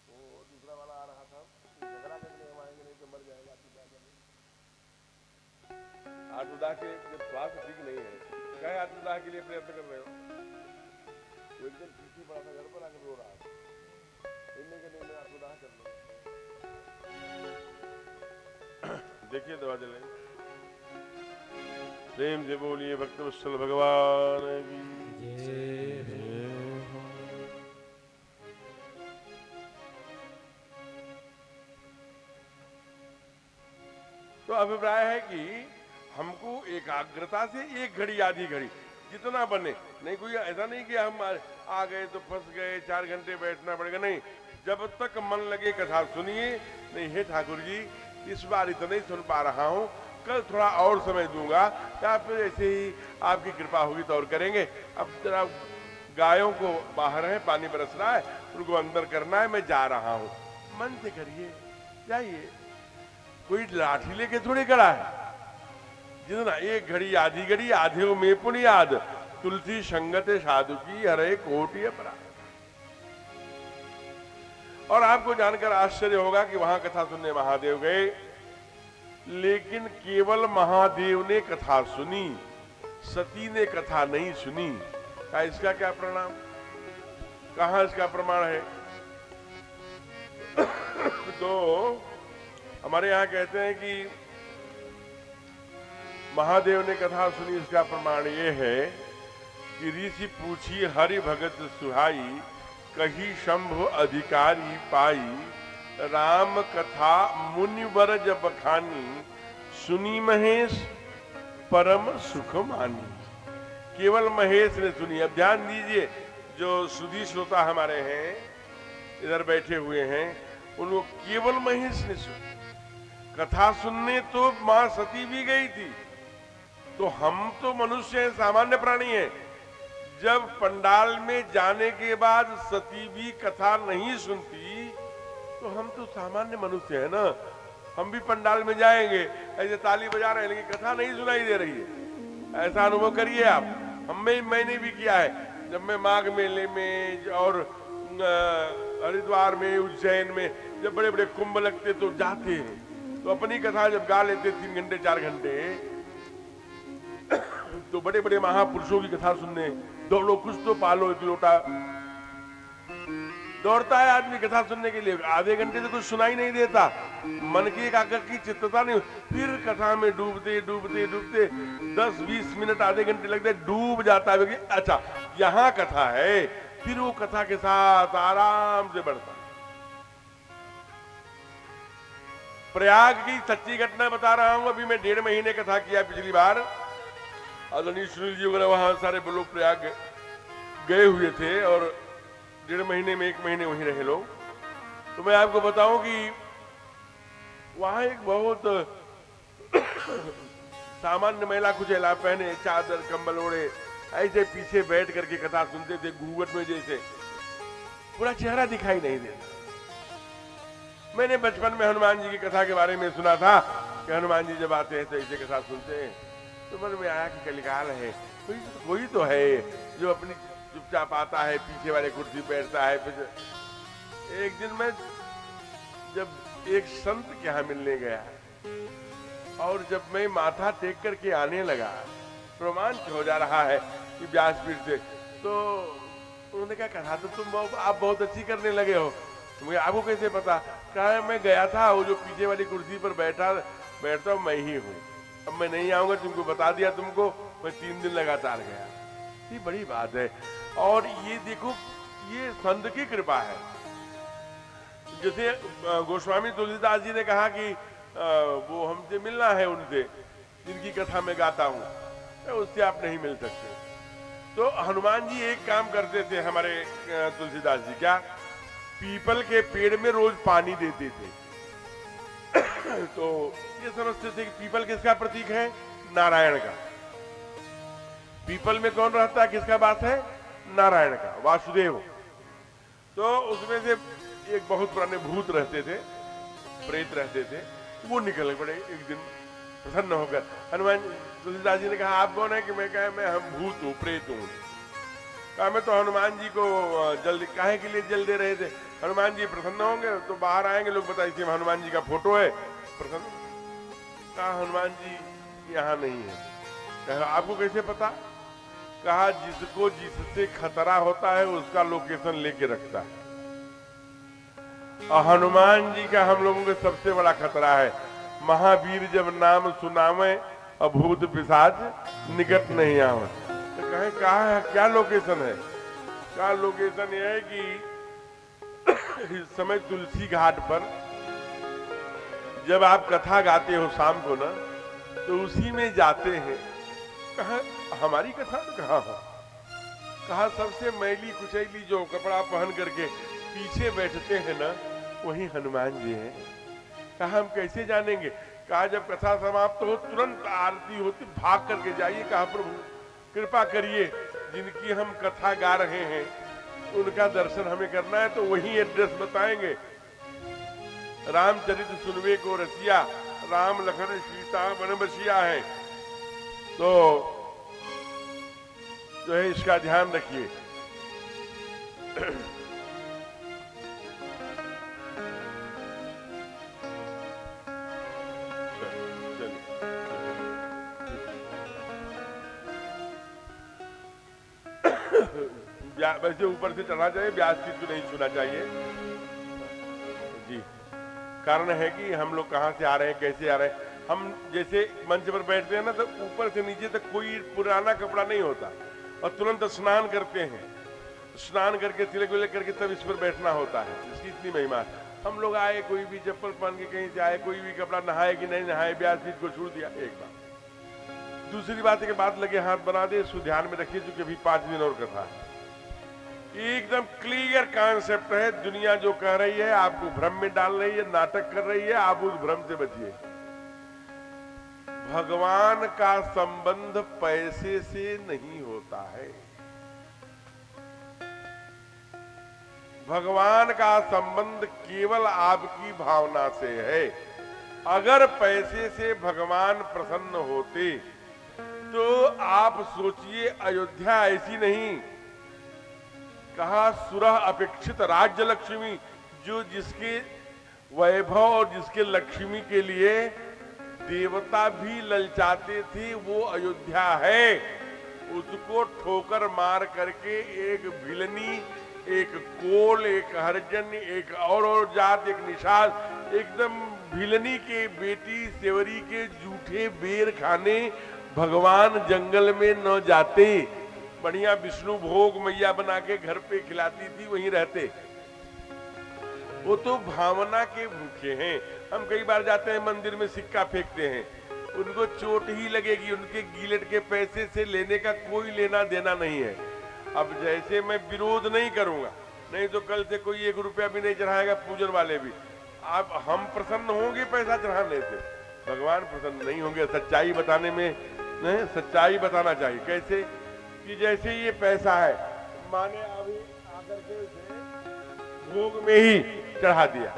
वो दूसरा वाला आ रहा था, झगड़ा करके हम आएंगे नहीं तो मर जाएगा, आप क्या करें? आत्मदाह के जब स्वास्थ्य ठीक नहीं है, क्या आत्मदाह के लिए प्रयत्न कर रहे हो? वो एकदम पीछे पड़ा था, घर पर आकर रो रहा था, इनने के नहीं मैं आत्मदाह कर लो। देखिए दवा जले, प्रेम से बोलिए भक्तवत्सल भगवान की जय हो। तो अभिप्राय है कि हमको एकाग्रता से एक घड़ी आधी घड़ी जितना बने, नहीं कोई ऐसा नहीं कि हम आ गए तो फंस गए, 4 घंटे बैठना पड़ेगा, नहीं। जब तक मन लगे कथा सुनिए। नहीं हे ठाकुर जी इस बार इतना ही सुन पा रहा हूँ, कल थोड़ा और समय दूंगा, या फिर ऐसे ही आपकी कृपा होगी तो और करेंगे। अब जरा गायों को बाहर है, पानी बरस रहा है, उनको अंदर करना है, मैं जा रहा हूँ। मन से करिए, जाइए, कोई लाठी लेके थोड़ी खड़ा है। जितना एक घड़ी आधी घड़ी आधे में पुनियाद, तुलसी संगत साधु की हरे कोटि अपराध। और आपको जानकर आश्चर्य होगा कि वहां कथा सुनने महादेव गए, लेकिन केवल महादेव ने कथा सुनी, सती ने कथा नहीं सुनी। क्या इसका क्या परिणाम, कहां इसका प्रमाण है? तो हमारे यहां कहते हैं कि महादेव ने कथा सुनी, इसका प्रमाण ये है कि ऋषि पूछी हरि भगत सुहाई, कही शंभु अधिकारी पाई, राम कथा मुनिवर जब खानी, सुनी महेश परम सुख मानी। केवल महेश ने सुनी। अब ध्यान दीजिए, जो सुधी श्रोता हमारे हैं इधर बैठे हुए हैं, उनको केवल महेश ने सुनी। कथा सुनने तो मां सती भी गई थी। तो हम तो मनुष्य हैं, सामान्य प्राणी हैं। जब पंडाल में जाने के बाद सती भी कथा नहीं सुनती तो हम तो सामान्य मनुष्य हैं ना। हम भी पंडाल में जाएंगे, ऐसे ताली बजा रहे हैं लेकिन कथा नहीं सुनाई दे रही है। ऐसा अनुभव करिए आप। मैंने भी किया है। जब मैं माघ मेले में और हरिद्वार में, उज्जैन में जब बड़े बड़े कुंभ लगते तो जाते हैं, तो अपनी कथा जब गा लेते 3 घंटे 4 घंटे, तो बड़े बड़े महापुरुषों की कथा सुनने दौड़ो, कुछ तो पालो, एक लोटा। दौड़ता है आदमी कथा सुनने के लिए, आधे घंटे से कुछ सुनाई नहीं देता, मन की एकाग्र की चित्तता नहीं। फिर कथा में डूबते डूबते डूबते 10-20 मिनट आधे घंटे लगते, डूब जाता है। अच्छा यहाँ कथा है, फिर वो कथा के साथ आराम से बढ़ता। प्रयाग की सच्ची घटना बता रहा हूं। अभी मैं 1.5 महीने कथा किया पिछली बार। आदरणीय सुनील जी वगैरह वहां सारे लोग प्रयाग गए हुए थे और 1.5 महीने में 1 महीने वहीं रहे लोग। तो मैं आपको बताऊं कि वहां एक बहुत सामान्य महिला, कुचैला पहने, चादर कंबल ओढ़े, ऐसे पीछे बैठ करके कथा सुनते थे, घूंघट में जैसे, पूरा चेहरा दिखाई नहीं देता। मैंने बचपन में हनुमान जी की कथा के बारे में सुना था कि हनुमान जी जब आते हैं तो ऐसे कथा सुनते हैं। तो मन में आया कि कलिकाल है, कोई तो है जो अपनी चुपचाप आता है, पीछे वाले कुर्सी बैठता है। एक दिन मैं जब एक संत के यहाँ मिलने गया और जब मैं माथा टेक करके आने लगा, रोमांच हो जा रहा है कि व्यासपीठ से, तो उन्होंने क्या कहा, तो तुम आप बहुत अच्छी करने लगे हो। मुझे आपको कैसे पता? कहा मैं गया था, वो जो पीछे वाली कुर्सी पर बैठता हूँ मैं ही हूँ। अब मैं नहीं आऊंगा, तुमको बता दिया तुमको। मैं 3 दिन लगातार गया। ये बड़ी बात है। और ये देखो, ये संत की कृपा है। जैसे गोस्वामी तुलसीदास जी ने कहा कि वो हमसे मिलना है, उनसे जिनकी कथा में गाता हूं, उससे आप नहीं मिल सकते। तो हनुमान जी एक काम करते थे हमारे तुलसीदास जी, क्या? पीपल के पेड़ में रोज पानी देते थे। तो ये समझते थे कि पीपल किसका प्रतीक है? नारायण का। पीपल में कौन रहता है, किसका बात है? नारायण का, वासुदेव। तो उसमें से एक बहुत पुराने भूत रहते थे, प्रेत रहते थे, वो निकल पड़े एक दिन प्रसन्न होकर। हनुमान तुलसीदास जी ने कहा आप कौन है? कि मैं कहा मैं हम भूत हूँ, प्रेत हूँ। कहा मैं तो हनुमान जी को जल काहे के लिए जल दे रहे थे? हनुमान जी प्रसन्न होंगे तो बाहर आएंगे, लोग बताइए हनुमान जी का फोटो है, प्रसन्न। कहा हनुमान जी यहाँ नहीं है। कहा आपको कैसे पता? कहा जिसको जिससे खतरा होता है उसका लोकेशन लेके रखता है। और हनुमान जी का हम लोगों के सबसे बड़ा खतरा है। महावीर जब नाम सुनावे और भूत पिशाच निकट नहीं आवे। तो कहे कहा है, क्या लोकेशन है? क्या लोकेशन यह है कि इस समय तुलसी घाट पर जब आप कथा गाते हो शाम को ना, तो उसी में जाते हैं। कहा हमारी कथा? कहा सबसे मैली कुचैली जो कपड़ा पहन करके पीछे बैठते हैं ना, वही हनुमान जी हैं। कहा हम कैसे जानेंगे? कहा जब कथा समाप्त हो तुरंत आरती होती, भाग करके जाइए। कहा प्रभु कृपा करिए, जिनकी हम कथा गा रहे हैं उनका दर्शन हमें करना है। तो वही एड्रेस बताएंगे। रामचरित सुनवे को रसिया, राम लखन सीता वन बसिया है। तो जो है इसका ध्यान रखिए। वैसे ऊपर से चढ़ना चाहिए, ब्याज की तो नहीं छूना चाहिए जी। कारण है कि हम लोग कहाँ से आ रहे हैं, कैसे आ रहे हैं। हम जैसे मंच पर बैठते हैं ना, तो ऊपर से नीचे तक कोई पुराना कपड़ा नहीं होता और तुरंत स्नान करते हैं, स्नान करके तिलक विलक करके तब इस पर बैठना होता है। इसकी इतनी महिमा है। हम लोग आए, कोई भी चप्पल पहन के कहीं से आए, कोई भी कपड़ा, नहाए कि नहीं नहाए, व्यासपीठ को छोड़ दिया, एक बात। दूसरी बात है कि बात लगे हाथ बना दे, इसको ध्यान में रखिए, क्योंकि अभी 5 दिन और कथा है। एकदम क्लियर कॉन्सेप्ट है। दुनिया जो कह रही है आपको भ्रम में डाल रही है, नाटक कर रही है, आप उस भ्रम से बचिए। भगवान का संबंध पैसे से नहीं होता है। भगवान का संबंध केवल आपकी भावना से है। अगर पैसे से भगवान प्रसन्न होते तो आप सोचिए, अयोध्या ऐसी नहीं, कहा सुरह अपेक्षित राज्य लक्ष्मी, जो जिसके वैभव और जिसके लक्ष्मी के लिए देवता भी ललचाते थे, वो अयोध्या है। उसको ठोकर मार करके एक भिलनी, एक कोल, एक हरजन, एक और जात, एक निषाद, एकदम भिलनी के बेटी सेवरी के जूठे बेर खाने भगवान जंगल में न जाते। बढ़िया विष्णु भोग मैया बना के घर पे खिलाती थी, वहीं रहते। वो तो भावना के भूखे हैं। हम कई बार जाते हैं मंदिर में, सिक्का फेंकते हैं, उनको चोट ही लगेगी। उनके गिलेट के पैसे से लेने का कोई लेना देना नहीं है। अब जैसे मैं विरोध नहीं करूंगा, नहीं तो कल से कोई 1 रुपया भी नहीं चढ़ाएगा, पूजन वाले भी। अब हम प्रसन्न होंगे पैसा चढ़ाने से, भगवान प्रसन्न नहीं होंगे। सच्चाई बताने में नहीं, सच्चाई बताना चाहिए। कैसे कि जैसे ये पैसा है, माने अभी आकर के उसे भोग में ही चढ़ा दिया।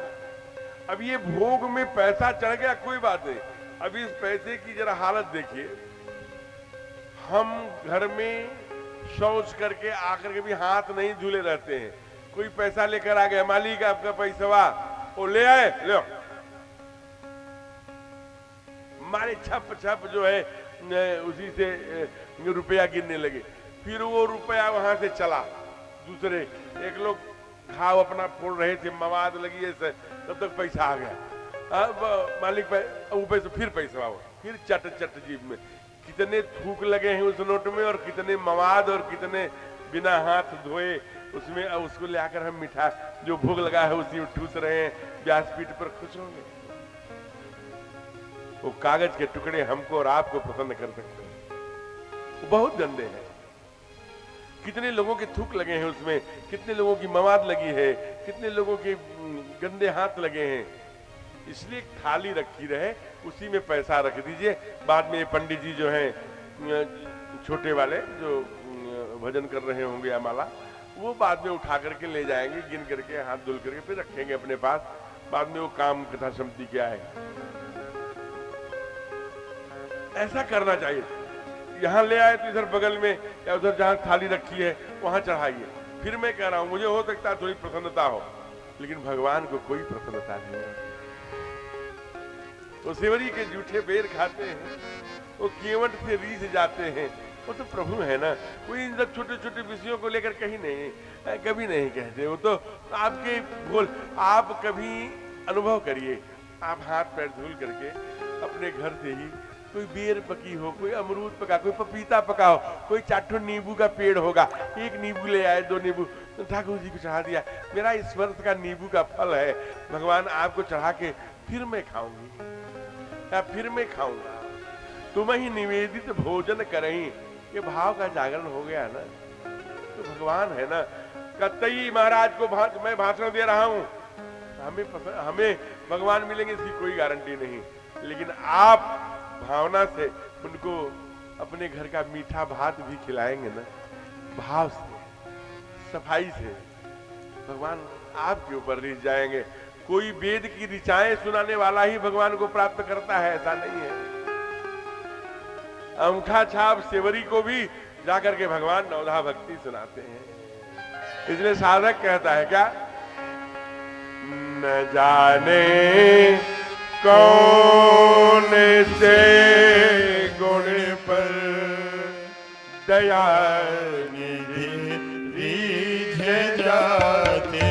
अब ये भोग में पैसा चढ़ गया, कोई बात नहीं। अब इस पैसे की जरा हालत देखिए। हम घर में शौच करके आकर के भी हाथ नहीं धुले रहते हैं। कोई पैसा लेकर आ गया, मालिक आपका पैसा, वो ले आए, लो, मारे छप छप जो है उसी से रुपया गिनने लगे। फिर वो रुपया वहां से चला दूसरे, एक लोग घाव अपना फोड़ रहे थे, मवाद लगी है, तब तक पैसा आ गया। अब मालिक ऊपर से फिर पैसा आओ, फिर चट चट जीभ में। कितने थूक लगे हैं उस नोट में, और कितने मवाद, और कितने बिना हाथ धोए उसमें। उसको ले आकर हम मीठा जो भोग लगा है उसी में ठूस रहे हैं। व्यासपीठ पर खुश होंगे। वो कागज के टुकड़े हमको और आपको प्रसन्न कर सकते हैं। वो बहुत गंदे हैं। कितने लोगों के थूक लगे हैं उसमें, कितने लोगों की मवाद लगी है, कितने लोगों के गंदे हाथ लगे हैं। इसलिए थाली रखी रहे, उसी में पैसा रख दीजिए। बाद में पंडित जी जो हैं छोटे वाले, जो भजन कर रहे होंगे या माला, वो बाद में उठा करके ले जाएंगे, गिन करके हाथ धुल करके फिर रखेंगे अपने पास। बाद में वो काम कथा समिति क्या है, ऐसा करना चाहिए। यहाँ ले आए तो इधर बगल में या उधर जहां थाली रखी है वहां चढ़ाइए। फिर मैं कह रहा हूं, मुझे हो सकता है थोड़ी प्रसन्नता हो, लेकिन भगवान को कोई प्रसन्नता नहीं है। वो सेवरी के जूठे बेर खाते हैं, वो केवट से रीझ जाते हैं। वो तो प्रभु है ना, कोई इन सब छोटे छोटे विषयों को लेकर कहीं नहीं, कभी नहीं कहते। वो तो आपके बोल, आप कभी अनुभव करिए। आप हाथ पैर धुल करके अपने घर से ही कोई बेर पकी हो, कोई अमरूद पका, कोई पपीता पका हो, कोई चाटो नींबू का पेड़ होगा, एक नींबू ले आए, 2 नींबू ठाकुर जी को चढ़ा दिया। मेरा इस वर्ष का नींबू का फल है, भगवान आपको चढ़ा के फिर मैं खाऊंगी या फिर मैं खाऊंगा, तुम ही निवेदित भोजन करही। ये भाव का जागरण हो गया ना, तो भगवान है ना। कतई महाराज को मैं भाषण दे रहा हूं, हमें भगवान मिलेंगे इसकी कोई गारंटी नहीं, लेकिन आप भावना से उनको अपने घर का मीठा भात भी खिलाएंगे ना, भाव से, सफाई से, भगवान आपके ऊपर रिझ जाएंगे। कोई वेद की ऋचाएं सुनाने वाला ही भगवान को प्राप्त करता है, ऐसा नहीं है। अंगूठा छाप सेवरी को भी जाकर के भगवान नवधा भक्ति सुनाते हैं। इसलिए साधक कहता है क्या, न जाने कौन से गुण पर दया निधि रीझ जाते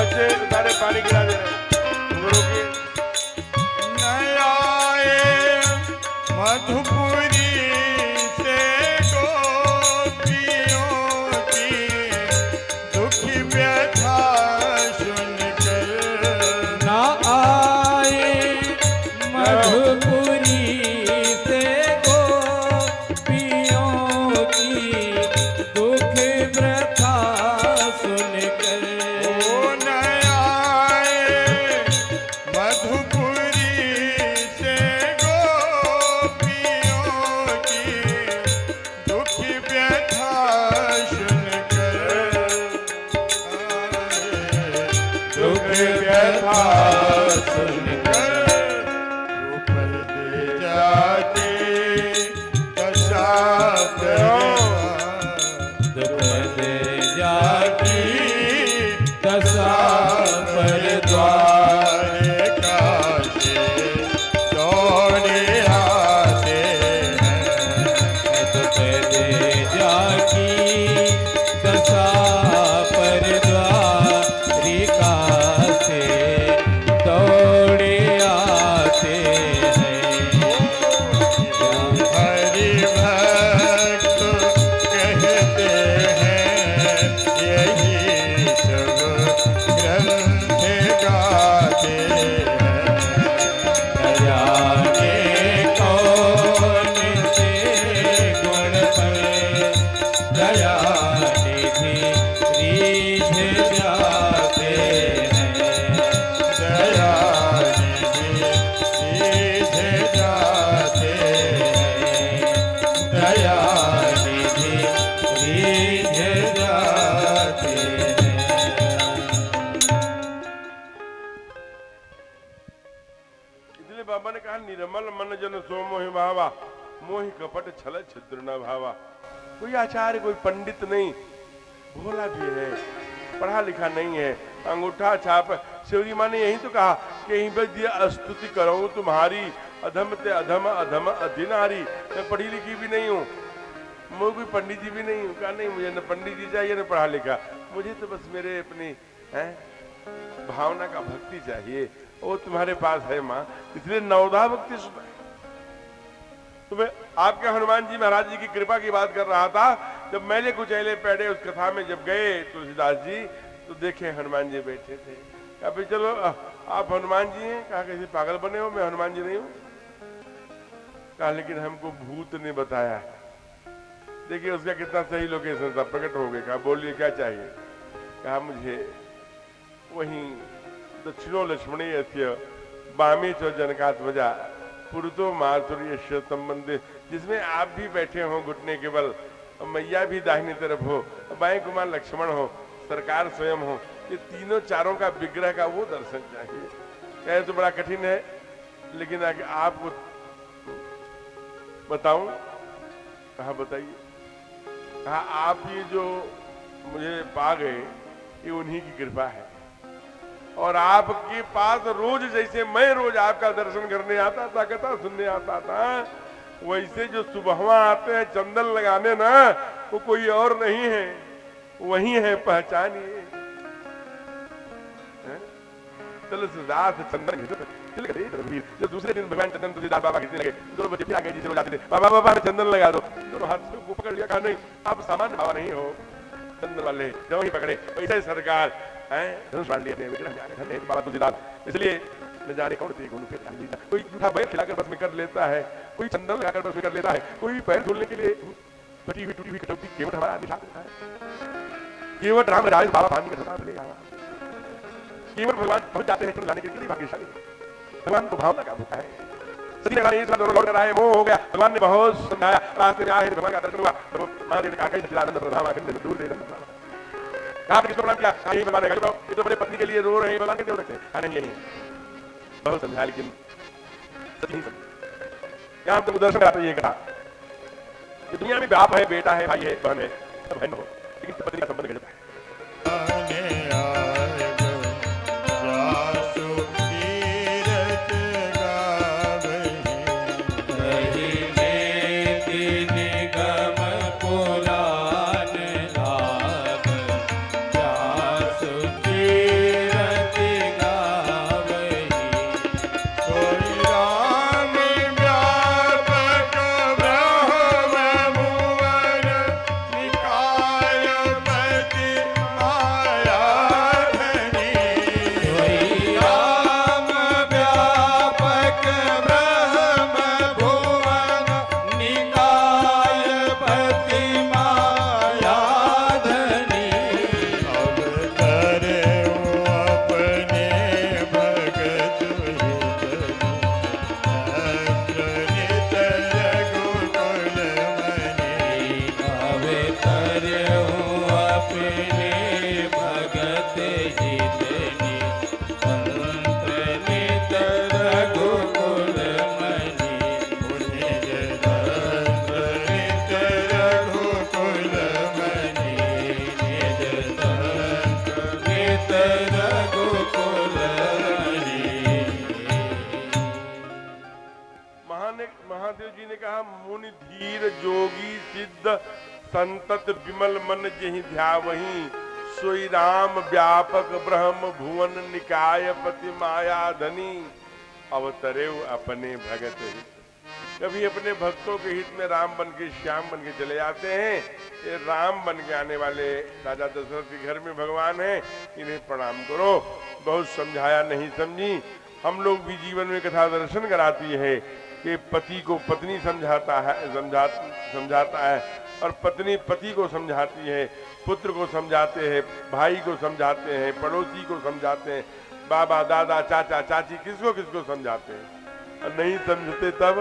बहुत से सारे पानी गिरा दे रहे हैं। गुरु की नयाए मधुपुरी से गोपियों की दुख व्यथा सुनकर ना आए मधुपुरी से गोपियों की दुख व्यथा सुनकर ओ नयाए मधुपुरी से गोपियों की दुख व्यथा सुनकर दुख व्यथा सुनकर ऊपर दे जाते दशा दुख दे जाती दशा पर द्वार काशे दौड़े आते हैं दुख दे जाती दशा पर द्वारिका से दौड़े आते हैं हरि भक्त कहते हैं यही सब ग्रंथ गाते हैं दया के कौन से गुण पर दया निधि रीझ जाते हैं दया निधि सीधे जाते हैं दया निधि रीझ जाते हैं इसलिए बाबा ने कहा निर्मल मन जन सो मोहि भावा मोहि कपट छल छिद्र न भावा। कोई आचार्य कोई पंडित नहीं, भोला भी है, पढ़ा लिखा नहीं है, अंगूठा छाप। शिवजी माँ ने यही तो कहा कि यहीं पर दिया स्तुति करूं तुम्हारी अधम ते अधम अधम अधिनारी। मैं पढ़ी लिखी भी नहीं हूँ, मैं कोई पंडित जी भी नहीं हूँ। कहा नहीं, मुझे न पंडित जी चाहिए न पढ़ा लिखा, मुझे तो बस मेरे अपनी है भावना का भक्ति चाहिए, वो तुम्हारे पास है माँ। इसलिए नवधा भक्ति सुना। तो मैं आपके हनुमान जी महाराज जी की कृपा की बात कर रहा था। जब मैले कुचैले पैड़े उस कथा में जब गए तुलसीदास जी, तो देखे हनुमान जी बैठे थे। कहा भाई चलो आप हनुमान जी हैं? कहा कैसे पागल बने हो, मैं हनुमान जी नहीं हूं। कहा लेकिन हमको भूत ने बताया। देखिए उसका कितना सही लोकेशन था, प्रकट हो गए। कहा बोलिए क्या चाहिए? कहा मुझे वहीं दक्षिणो लक्ष्मणीयस्य बामे च जनकात्मजा पुरुतो मातुर्य संबंध, जिसमें आप भी बैठे हो घुटने के बल, मैया भी दाहिनी तरफ हो, बाएं कुमार लक्ष्मण हो, सरकार स्वयं हो, ये तीनों चारों का विग्रह का वो दर्शन चाहिए। कहे तो बड़ा कठिन है, लेकिन आगे आपको बताऊं? कहा बताइए। कहा आप ये जो मुझे पा गए ये उन्हीं की कृपा है, और आपके पास रोज जैसे मैं रोज आपका दर्शन करने आता था, कथा सुनने आता था, वैसे जो सुबहवा आते हैं चंदन लगाने ना, वो कोई और नहीं है, वही है, पहचानिए। चलो सुदास चंदन जो दूसरे दिन भगवान चंदन तुलसीदास बाबा खींचने लगे, दोनों बच्चे फिर आगे जी से जाते थे, बाबा बाबा में चंदन लगा दो। दोनों हाथ से पकड़ लिया। कहा नहीं, आप सामान्य बाबा नहीं हो, चंदन वाले। जो ही पकड़े वैसे सरकार बाबा तुलसीदास। इसलिए न जाने कौन सी गुण फिर कोई जूठा बैल खिलाकर बस में कर लेता है, कोई चंदन लगाकर बस में कर लेता है, कोई पैर धुलने के लिए फटी हुई टूटी हुई कटौती केवट हमारा निशान होता है। केवट राम राज बाबा पानी का ले आवा। केवट भगवान पहुंच जाते हैं लाने के लिए भाग्यशाली। भगवान तो भावना का भूखा है। सती ने कहा दोनों लौट कर आए, मोह हो गया। भगवान ने बहुत समझाया, रास्ते में आए भगवान का दर्शन हुआ। महादेव ने कहा कहीं सच्चिदानंद प्रधान दूर दे आपने किसको प्रणाम किया? यही भगवान ने कहा ये तो अपने पत्नी के लिए रो रहे हैं, भगवान कैसे हो सकते हैं? नहीं, ये नहीं, बहुत समझाया लेकिन सच नहीं समझ। क्या हम तुमको दर्शन कराते ये कहा कि दुनिया में बाप है, बेटा है, भाई है, बहन है, सब बहन हो, लेकिन पत्नी का संबंध गलत है। तीरथ जीतनी संत नित रघुकुल मणि निज दंत नित रघुकुल मणि निज दंत नित रघुकुल मणि। महादेव जी ने कहा, मुनि धीर जोगी सिद्ध संतत विमल मन जहि ध्यावहीं, सोई राम व्यापक ब्रह्म भुवन निकाय पति माया धनी, अवतरेव अपने भगत हित। कभी अपने भक्तों के हित में राम बन के श्याम बन के चले आते हैं। ये राम बन के आने वाले राजा दशरथ के घर में भगवान हैं, इन्हें प्रणाम करो। बहुत समझाया नहीं समझी। हम लोग भी जीवन में कथा दर्शन कराती है कि पति को पत्नी समझाता है और पत्नी पति को समझाती है, पुत्र को समझाते हैं, भाई को समझाते हैं, पड़ोसी को समझाते हैं, बाबा दादा चाचा चाची किसको किसको समझाते हैं। और नहीं समझते तब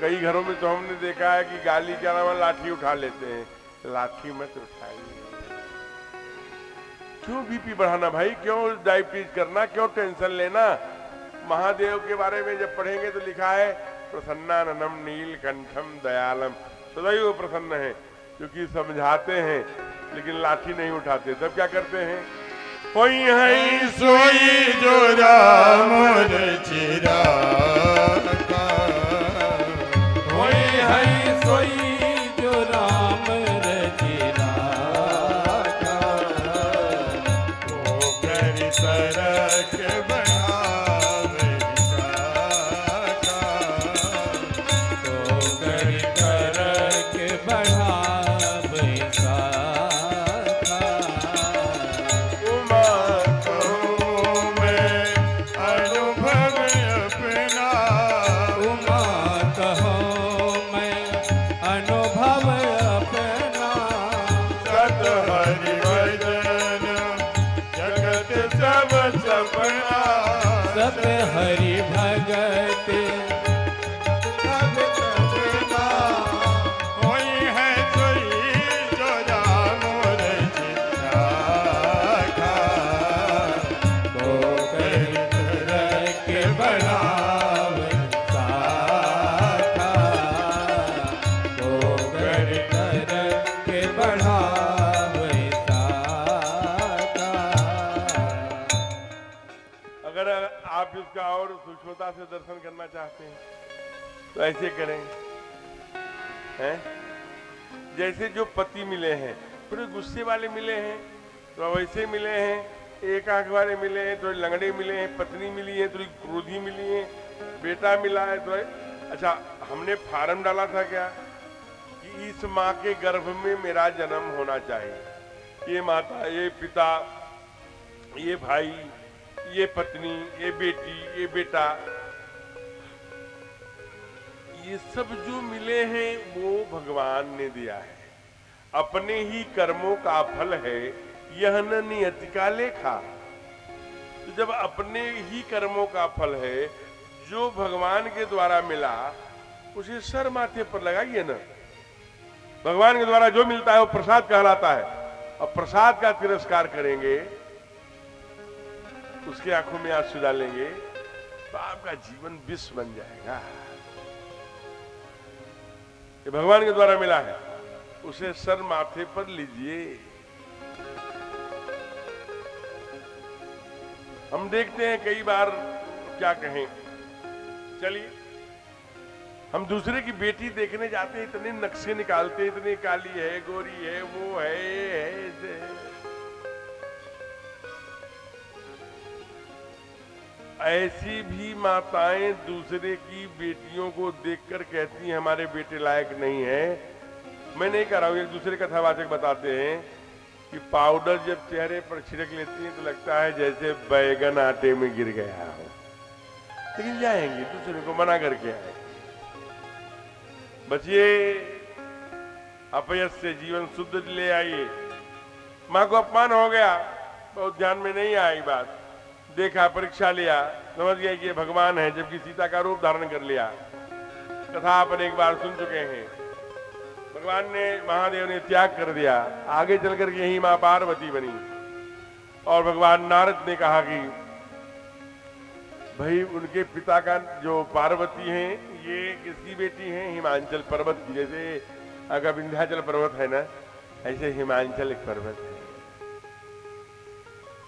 कई घरों में तो हमने देखा है कि गाली के अलावा लाठी उठा लेते हैं। लाठी मत उठाइए। क्यों बीपी बढ़ाना भाई, क्यों डायबिटीज करना, क्यों टेंशन लेना। महादेव के बारे में जब पढ़ेंगे तो लिखा है, प्रसन्नाननम नीलकंठम दयालम, सदैव प्रसन्न है। क्योंकि समझाते हैं लेकिन लाठी नहीं उठाते। तब क्या करते हैं, कोई है सोई जो राम रचिरा, कोई है सोई जो राम रचिरा, वो कर सरक बनावे साका, तो कर के बढ़ावे साखा। उमा कहूँ मैं अनुभव अपना, उमा कहो मैं अनुभव अपना, सत हरि भजन जगत सब सपना, सत हरि भगत सब सपना। कोई है सोई जो राम रचिरा, को कर के बढ़ावे साखा, को कर के बढ़ावे साखा। अगर आप इसका और सूक्ष्मता से दर्शन करना चाहते हैं तो ऐसे करें, हैं? जैसे जो पति मिले हैं, थोड़े गुस्से वाले मिले हैं तो वैसे मिले हैं, एक आंख वाले मिले हैं, थोड़े लंगड़े मिले हैं, पत्नी मिली है, थोड़ी क्रोधी मिली है, बेटा मिला है तो अच्छा, हमने फार्म डाला था क्या कि इस माँ के गर्भ में मेरा जन्म होना चाहिए। ये माता, ये पिता, ये भाई, ये पत्नी, ये बेटी, ये बेटा, ये सब जो मिले हैं वो भगवान ने दिया है। अपने ही कर्मों का फल है, यह न नियति का लेखा। तो जब अपने ही कर्मों का फल है, जो भगवान के द्वारा मिला उसे सर माथे पर लगाइए ना। भगवान के द्वारा जो मिलता है वो प्रसाद कहलाता है, और प्रसाद का तिरस्कार करेंगे, उसके आंखों में आंसू डालेंगे तो आपका जीवन विष बन जाएगा। ये भगवान के द्वारा मिला है, उसे सर माथे पर लीजिए। हम देखते हैं कई बार, क्या कहें, चलिए हम दूसरे की बेटी देखने जाते हैं, इतने नक्शे निकालते हैं, इतनी काली है, गोरी है, वो है, ये है, ऐसे है। ऐसी भी माताएं दूसरे की बेटियों को देखकर कहती हैं हमारे बेटे लायक नहीं है। मैं नहीं कह रहा हूं, एक दूसरे कथावाचक बताते हैं कि पाउडर जब चेहरे पर छिड़क लेती हैं तो लगता है जैसे बैगन आटे में गिर गया हो, लेकिन जाएंगे दूसरे को मना करके आए। बचिए, अपयश से जीवन शुद्ध ले आइए। माँ को अपमान हो गया, बहुत ध्यान में नहीं आई बात, देखा, परीक्षा लिया, समझ गए कि ये भगवान है, जबकि सीता का रूप धारण कर लिया। कथा आप एक बार सुन चुके हैं। भगवान ने, महादेव ने त्याग कर दिया, आगे चलकर के यही मां पार्वती बनी। और भगवान नारद ने कहा कि भाई उनके पिता का जो पार्वती हैं ये किसकी बेटी हैं? हिमांचल पर्वत की। जैसे अगर विंध्याचल पर्वत है ना, ऐसे हिमांचल एक पर्वत है,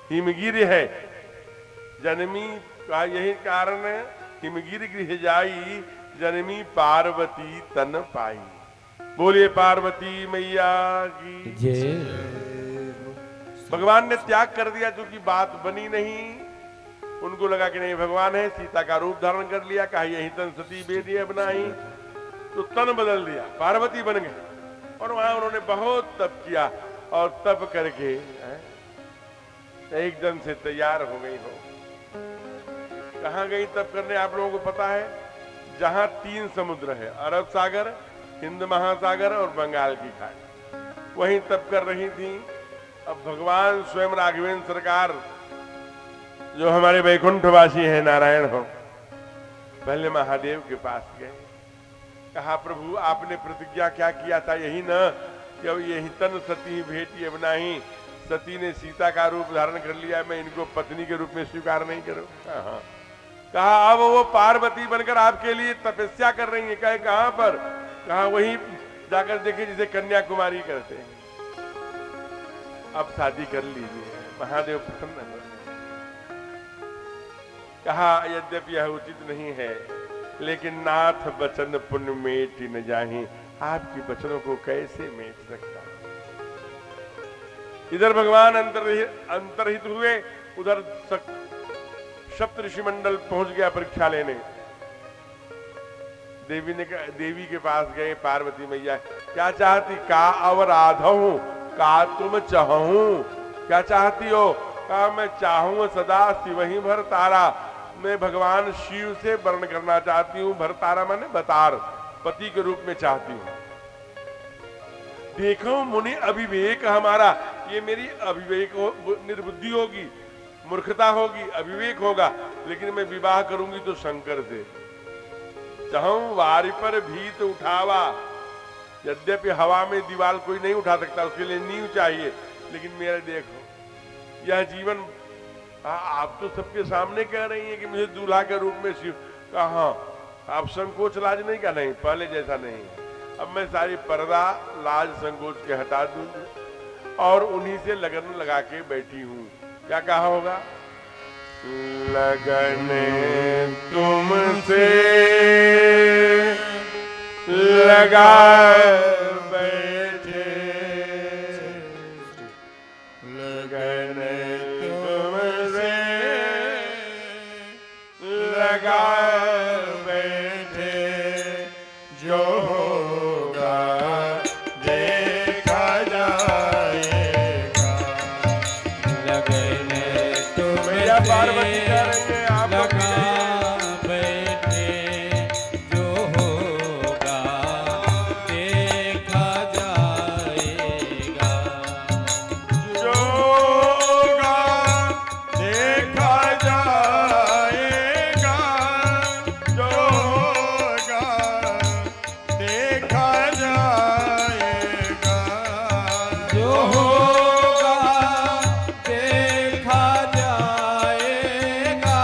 हिमगिरि है। जनमी का यही कारण है, हिमगिरि गृह जाई जनमी पार्वती तन पाई। बोलिए पार्वती मैया की जय। भगवान ने त्याग कर दिया, क्योंकि बात बनी नहीं। उनको लगा कि नहीं भगवान है, सीता का रूप धारण कर लिया, कहा यही तन सती बेटी बनाई, तो तन बदल दिया, पार्वती बन गए। और वहां उन्होंने बहुत तप किया, और तप करके एकदम से तैयार हो गई हो। कहां गई तप करने? आप लोगों को पता है, जहां 3 समुद्र है, अरब सागर, हिंद महासागर और बंगाल की खाड़ी, वहीं तप कर रही थी। अब भगवान स्वयं राघवेंद्र सरकार जो हमारे वैकुंठवासी हैं, नारायण हो, पहले महादेव के पास गए। कहा प्रभु आपने प्रतिज्ञा क्या किया था? यही न कि अब यही तन सती भेटी अब नहीं, सती ने सीता का रूप धारण कर लिया, मैं इनको पत्नी के रूप में स्वीकार नहीं करूं। कहा अब वो पार्वती बनकर आपके लिए तपस्या कर रही है। कहे कहां पर? कहा वहीं जाकर देखे जिसे कन्याकुमारी करते हैं। अब शादी कर लीजिए, महादेव प्रसन्न हो। कहा यद्यपि यह उचित नहीं है, लेकिन नाथ बचन पुण्य मेट न जाहि, आपकी वचनों को कैसे मेट सकता। इधर भगवान अंतर्हित हुए, उधर सप्त ऋषि मंडल पहुंच गया परीक्षा लेने। देवी के पास गए, पार्वती मैया क्या चाहती? का अवराधहूं, का तुम चाहूं, क्या चाहती हो? कहा मैं चाहूं सदा शिव ही भर तारा, मैं भगवान शिव से वर्ण करना चाहती हूँ। भर तारा माने बतार, पति के रूप में चाहती हूँ। देखो मुनि अविवेक हमारा, ये मेरी अविवेक निर्बुद्धि होगी, मूर्खता होगी, अविवेक होगा, लेकिन मैं विवाह करूंगी तो शंकर से। चाहूं वारी पर भीत उठावा, यद्यपि हवा में दीवार कोई नहीं उठा सकता, उसके लिए नींव चाहिए, लेकिन मेरा देखो यह जीवन। आप तो सबके सामने कह रही हैं कि मुझे दूल्हा के रूप में शिव। कहा आप संकोच लाज नहीं का? नहीं, पहले जैसा नहीं। अब मैं सारी पर्दा लाज संकोच के हटा दूंगी और उन्हीं से लगन लगा के बैठी हूँ। क्या कहा होगा? लगन तुमसे लगा बैठे, लगन तुमसे लगा बैठे, जो होगा देखा जाएगा। लगन भैया पार्वती करेंगे आप लगा बैठे, जो होगा देखा जाएगा। जो होगा देखा जाएगा, जो होगा देखा जाएगा, जो होगा देखा जाएगा,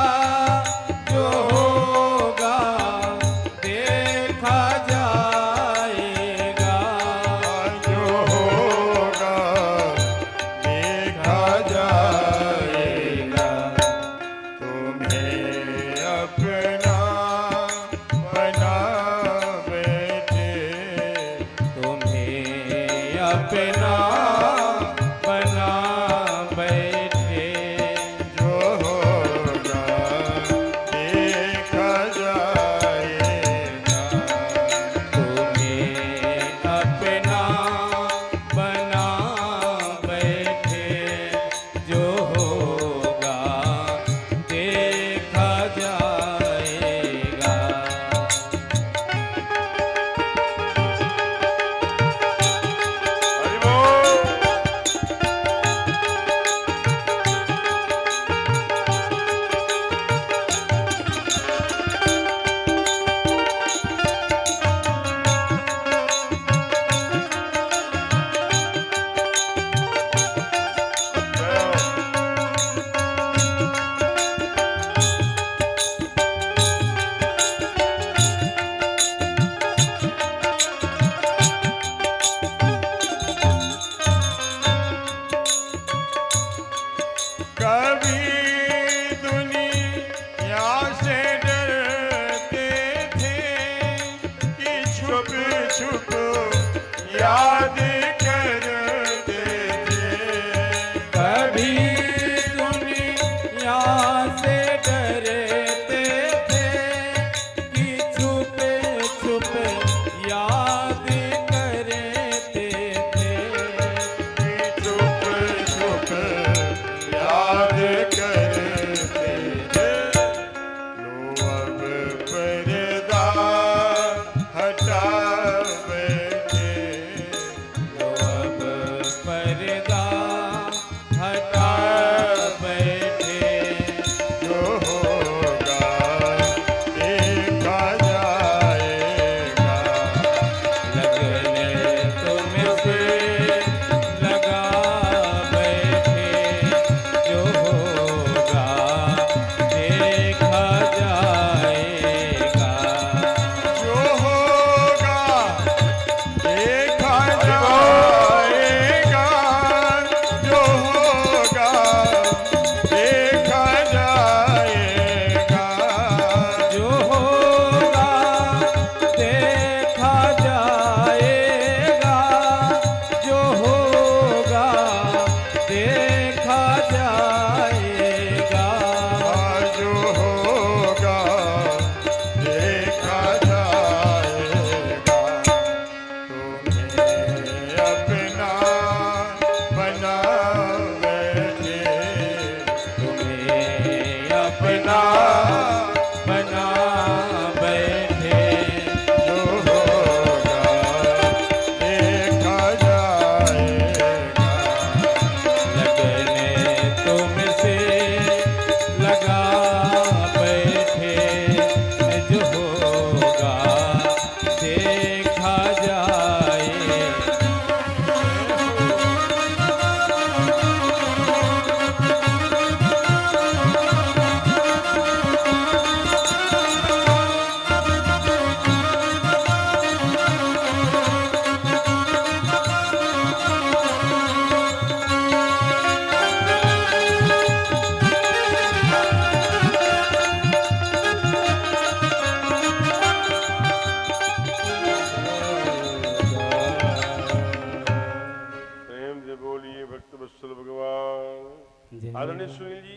जी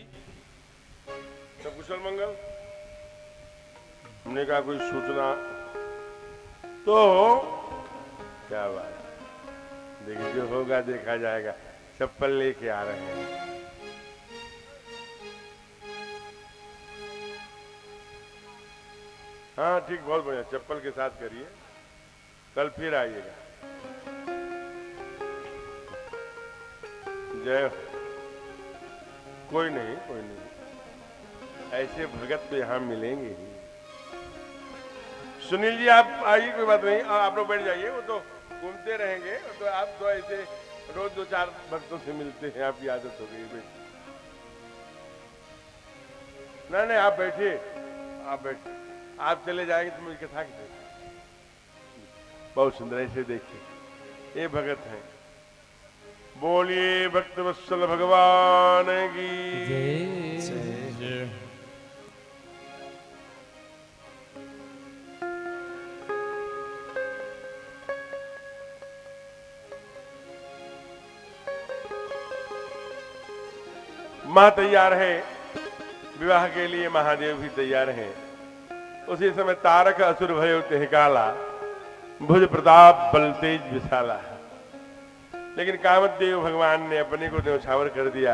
सब कुशल मंगल? हमने कहा कोई सूचना तो क्या बात, देखिए जो होगा देखा जाएगा। चप्पल लेके आ रहे हैं। हाँ ठीक, बहुत बढ़िया, चप्पल के साथ करिए, कल फिर आइएगा। जय हो। कोई नहीं, कोई नहीं, ऐसे भगत तो यहाँ मिलेंगे ही। सुनील जी आप आइए, कोई बात नहीं, आप लोग बैठ जाइए, वो तो घूमते रहेंगे, तो आप तो ऐसे रोज 2-4 भक्तों से मिलते हैं, आपकी आदत हो गई बैठ। नहीं आप बैठिए, आप बैठिए, आप चले जाएंगे तो मुझे कथा की बहुत सुंदर, ऐसे देखिए ये भगत हैं। बोलिए भक्त वत्सल भगवान की जय। मां तैयार है विवाह के लिए, महादेव भी तैयार हैं। उसी समय तारक असुर भयो तेह काला, भुज प्रताप बल तेज विशाला। लेकिन कामदेव भगवान ने अपने को न्यौछावर कर दिया,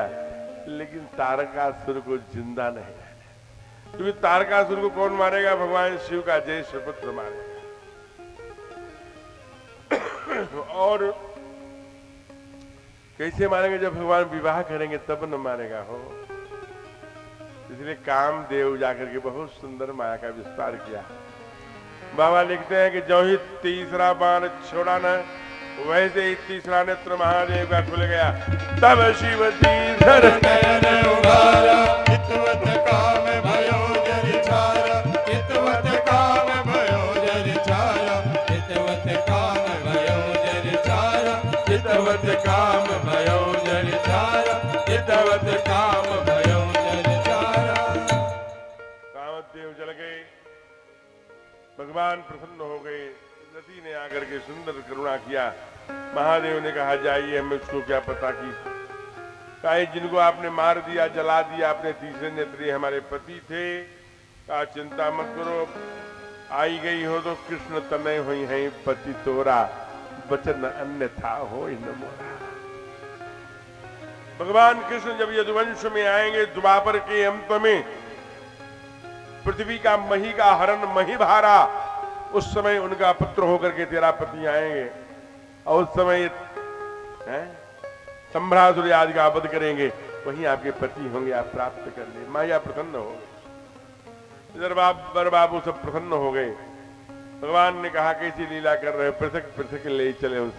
लेकिन तारकासुर को जिंदा नहीं रहने, क्योंकि तारकासुर को कौन मारेगा? भगवान शिव का जय सुपुत्र मारेगा। और कैसे मारेंगे? जब भगवान विवाह करेंगे तब न मारेगा हो। इसलिए कामदेव जाकर के बहुत सुंदर माया का विस्तार किया। बाबा लिखते हैं कि जो ही तीसरा बाण छोड़ा न, वैसे ही तीसरा नेत्र महादेव का खुल गया। तब शिव तीसर नयन उघारा, हितवत काम भयो जरि छारा, हितवत काम भयो जरि छारा, हितवत काम भयो जरि छारा, हितवत काम भयो जरि छारा, हितवत काम भयो जरि छारा। कामदेव जल गए, भगवान प्रसन्न हो गए। रति ने आकर के सुंदर करुणा किया। महादेव ने कहा जाइए, हमें उसको क्या पता कि कहा जिनको आपने मार दिया, जला दिया, आपने तीसरे नेत्री हमारे पति थे। कहा चिंता मत करो, आई गई हो तो कृष्ण तनय हुई है पति तोरा, वचन अन्यथा हो न मोरा। भगवान कृष्ण जब यदुवंश में आएंगे, द्वापर के अंत में पृथ्वी का मही का हरण मही भारा, उस समय उनका पुत्र होकर के तेरा पति आएंगे और उस समय संभ्रासुर आदि का वध करेंगे, वहीं आपके पति होंगे, आप प्राप्त कर ले। माया प्रसन्न हो गए, इधर बर बाबू सब प्रसन्न हो गए। भगवान ने कहा कैसी लीला कर रहे हो? पृथक पृथक ले चले उस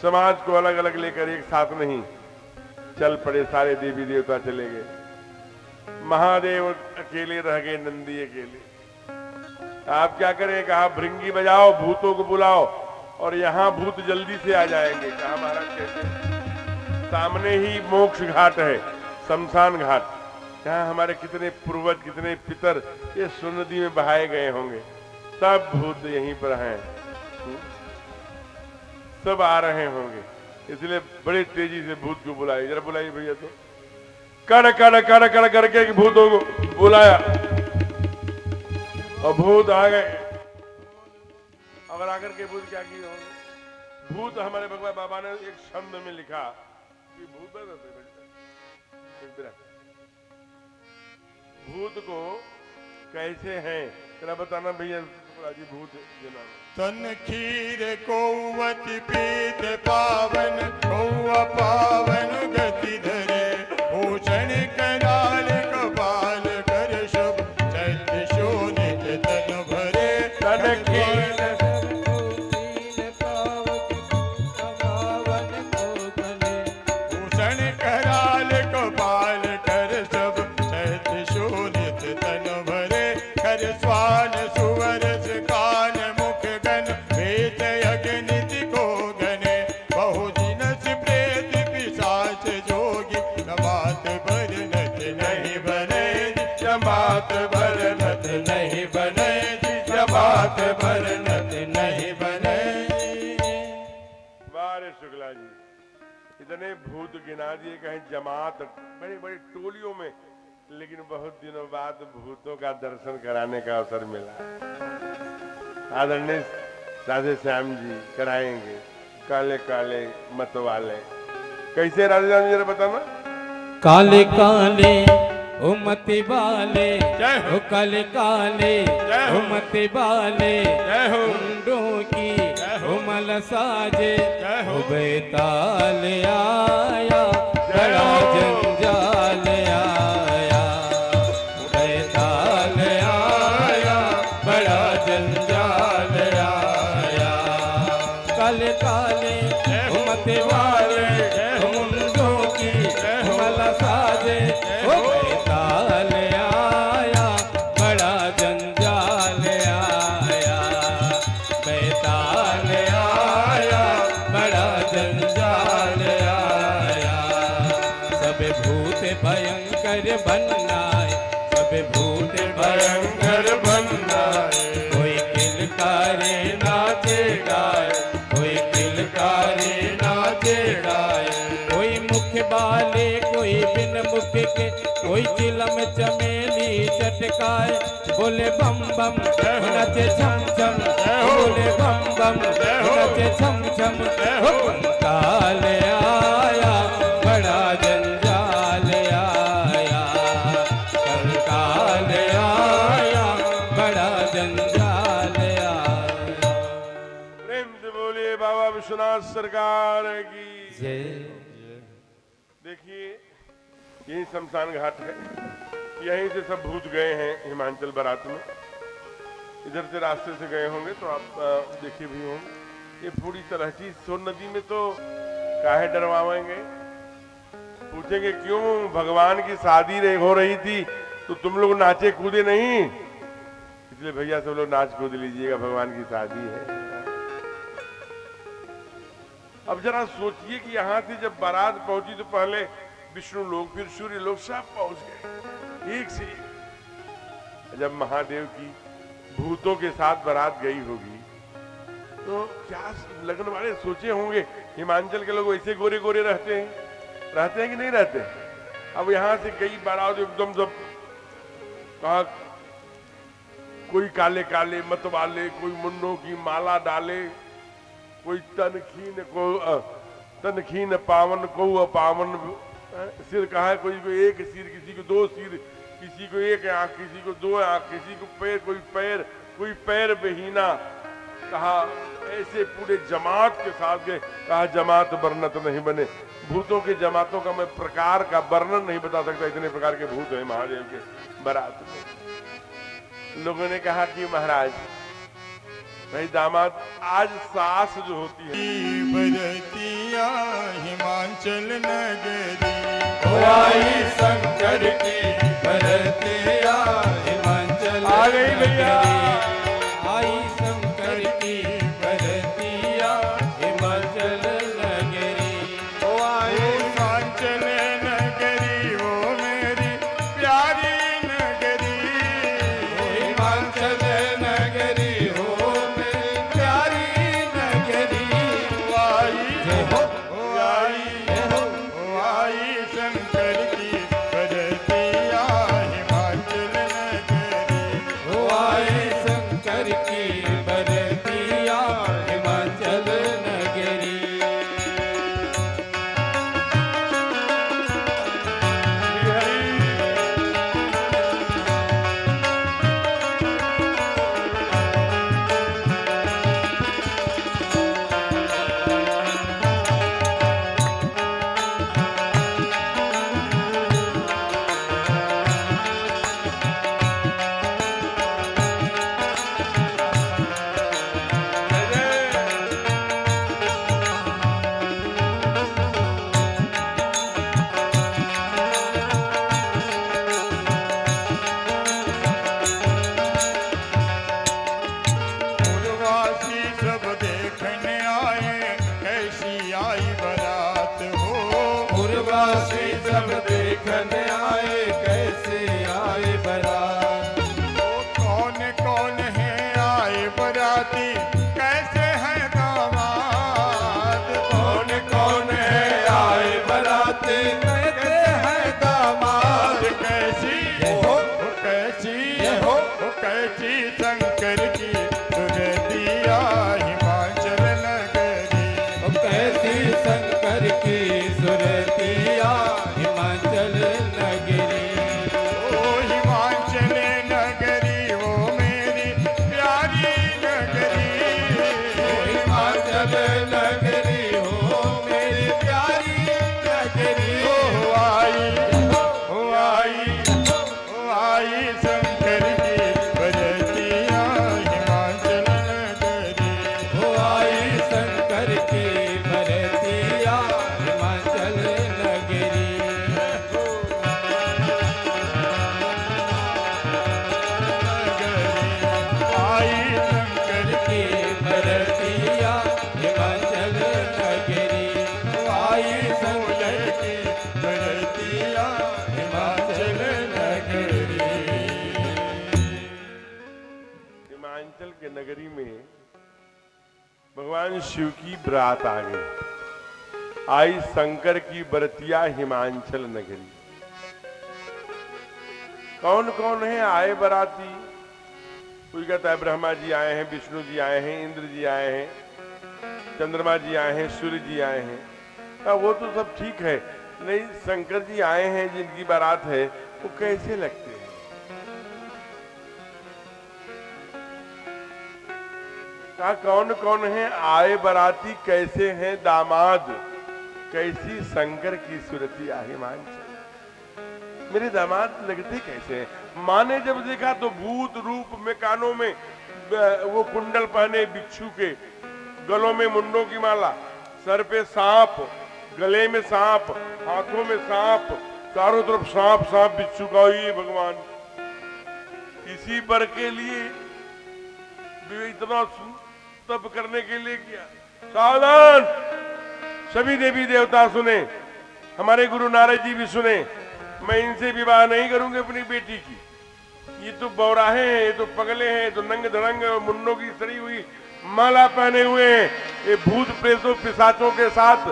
समाज को अलग अलग लेकर एक साथ नहीं चल पड़े, सारे देवी देवता चले गए। महादेव अकेले रह गए, नंदी अकेले। आप क्या करें? कहा भृंगी बजाओ, भूतों को बुलाओ और यहाँ भूत जल्दी से आ जाएंगे। कहा महाराज कैसे? सामने ही मोक्ष घाट है, शमशान घाट, यहाँ हमारे कितने पूर्वज, कितने पितर ये स्वर्ण नदी में बहाए गए होंगे, सब भूत यहीं पर हैं, सब आ रहे होंगे। इसलिए बड़े तेजी से भूत को बुलाए। जरा बुलाइए भैया, तो कड़ कड़ कड़ कड़ करके भूतों को बुलाया और भूत आ गए। अगर आकर के भूत क्या किए होंगे? भूत हमारे भगवान बाबा ने एक छंद में लिखा कि भूत को कैसे हैं, तेरा बताना भैया जी। भूत तन खीर कौवति पीत पावन, कौआ पावन गति धरे, भूषण कराल कपाल कर शुभ, चैत्य शोनित तन भरे। तन खीर भूषण कराल कपाल कर शुभ, चैत्य शोनित तन भरे। कर स्वान सुवरस कान मुख गन, वेद अग्नित को गने, बहुदिनस प्रेत पिशाच जोगी, नमात भरनत नहीं बने, जमात भरनत नहीं बने, जमात भरनत नहीं बने। वारे शुक्ला जी, इतने भूत लेकिन आज ये कहें जमात बड़े बड़े टोलियों में, लेकिन बहुत दिनों बाद भूतों का दर्शन कराने का अवसर मिला। आदरणीय राधे श्याम जी कराएंगे, काले काले मत वाले। कैसे राधे श्याम जी जरा बताना। काले काले उमति बाले, जय हो। ओ काले काले जय हो। उमति बाले, जय हो। मुंडों की जय हो। उमल साजे, जय हो। बेताल आया बड़ा हो। जंजाल आया, बेताल आया बड़ा जंजाल आया। काले काले उमति वाले, मुंडों की उमल साजे, ओ बेताल आया बड़ा जंजाल आया, बेताल आया बड़ा जंजाल आया। सब भूत भयंकर बननाए, सब भूत भयंकर बननाए। कोई किलकारे नाचे गाए, कोई किलकारे नाचे गाए। कोई मुख बाले, कोई बिन मुख के, कोई चिलम चमेली चटकाए। बोले बम बम नचे छम छम, बोले बम बम नचे छम छम। कंकाल आया बड़ा जंजाल आया, कंकाल आया बड़ा जंजाल आया। प्रेम से बोलिए बाबा विश्वनाथ सरकार की। जय। देखिए यही शमशान घाट है, यहीं से सब भूत गए हैं हिमाचल बारात में। इधर से रास्ते से गए होंगे तो आप देखे भी होंगे। ये पूरी तरह चीज सोन नदी में तो काहे डरवाएंगे, पूछेंगे क्यों, भगवान की शादी हो रही थी तो तुम लोग नाचे कूदे नहीं, इसलिए भैया सब लोग नाच कूद लीजिएगा, भगवान की शादी है। अब जरा सोचिए कि यहां से जब बारात पहुंची तो पहले विष्णु लोग, फिर सूर्य लोग सब पहुंच गए एक से एक। जब महादेव की भूतों के साथ बारात गई होगी तो क्या लगन वाले सोचे होंगे, हिमाचल के लोग वैसे गोरे गोरे रहते हैं कि नहीं रहते। अब यहां से कई बारात एकदम सब कहा, कोई काले काले मत वाले, कोई मुंडों की माला डाले, कोई तनखीन पावन को अपावन सिर कहा है, कोई एक सिर, किसी को दो सिर, किसी को एक आंख, किसी को दो आंख, किसी को पैर, कोई पैर बेहीना। कहा ऐसे पूरे जमात के साथ गए। कहा जमात वर्णत नहीं बने, भूतों के जमातों का मैं प्रकार का वर्णन नहीं बता सकता, इतने प्रकार के भूत हैं महादेव के बारात में। लोगों ने कहा कि महाराज भाई दामाद, आज सास जो होती है बरतिया हिमाचल नगरी, आई शंकर की बरतिया हिमाचल आ गई भैया। आई शंकर की बरतिया हिमाचल नगरी। हिमाचल नगरी वो मेरी प्यारी नगरी, हिमाचल नगरी हो मेरी प्यारी नगरी। जय हो। आई शंकर की बरतिया हिमाचल नगरी, आई शंकर की बरतिया हिमाचल नगरी। पूर्ववासी सब देखने आए कैसी आई बारात हो, पूर्ववासी सब देखने आए कैसे आए बारात। कौन कौन है आए बराती, कैसे है दामाद, कौन कौन है आए बारात, कैसी शंकर की सुरतिया हिमाचल नगरी। ओ कैसी शंकर की सुरतिया हिमाचल नगरी। ओ हिमाचल नगरी वो मेरी प्यारी नगरी। ओ हिमाचल नगरी हो मेरी प्यारी नगरी। ओ आई शंकर की बरतिया हिमाचल नगरी। ओ आई शंकर की बरतिया हिमाचल नगरी। आई शंकर की बरतिया हिमाचल नगरी। ओ आई शंकर की बरतिया हिमाचल नगरी। हिमाचल के नगरी में भगवान शिव की बरात आ गई। आई शंकर की बरतिया हिमाचल नगरी। कौन कौन है आए बराती? कोई कहता है ब्रह्मा जी आए हैं, विष्णु जी आए हैं, इंद्र जी आए हैं, चंद्रमा जी आए हैं, सूर्य जी आए हैं। वो तो सब ठीक है, नहीं शंकर जी आए हैं जिनकी बारात है वो कैसे लगते हैं? कहा कौन कौन है आए बराती, कैसे हैं दामाद, कैसी शंकर की सुरतिया हिमाचल। मेरे दामाद लगते कैसे हैं? माँ ने जब देखा तो भूत रूप में, कानों में वो कुंडल पहने बिच्छू के, गलों में मुंडों की माला, सर पे सांप, गले में सांप, हाथों में सांप, चारों तरफ सांप सांप बिच्छू का। ये भगवान इसी बर के लिए इतना तप करने के लिए किया। सावधान! सभी देवी देवता सुने, हमारे गुरु नारद जी भी सुने। मैं इनसे विवाह नहीं करूंगी अपनी बेटी की। ये तो बौराहे हैं, ये तो पगले हैं, ये तो नंग धड़ंग मुंडों की सड़ी हुई माला पहने हुए हैं। ये भूत प्रेतों पिशाचों के साथ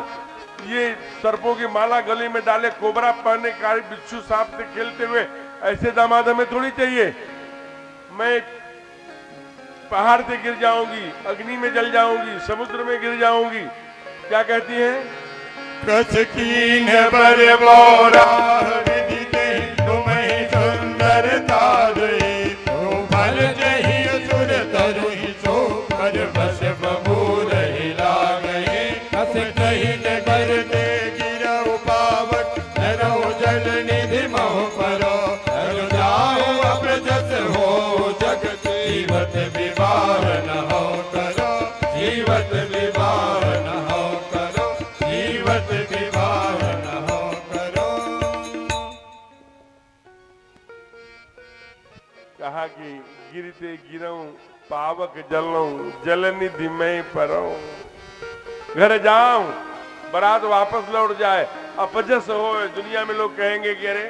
ये सर्पों की माला गले में डाले, कोबरा पहने, कारी बिच्छू सांप से खेलते हुए ऐसे दामाद हमें थोड़ी चाहिए। मैं पहाड़ से गिर जाऊंगी, अग्नि में जल जाऊंगी, समुद्र में गिर जाऊंगी। क्या कहती हैं? कस कीन बर बोरा विधि कही तुम्हें सुंदरता दई। तुम भल जही असुर तरु ही सो पर बस बबूर हिला गए। कस कीन बर दे गिरौ पावक धरो जल निधि मोह परो। धर जाओ अब जस हो जगत जीवत विवाह न हो करो। जीवत विवाह न हो करो। जीवत विवाह न हो करो। कहा कि गिरते गिरऊं पावक जलऊं जल निधि में परऊं। घर जाऊं, बारात वापस लौट जाए, अपजस हो। दुनिया में लोग कहेंगे कि अरे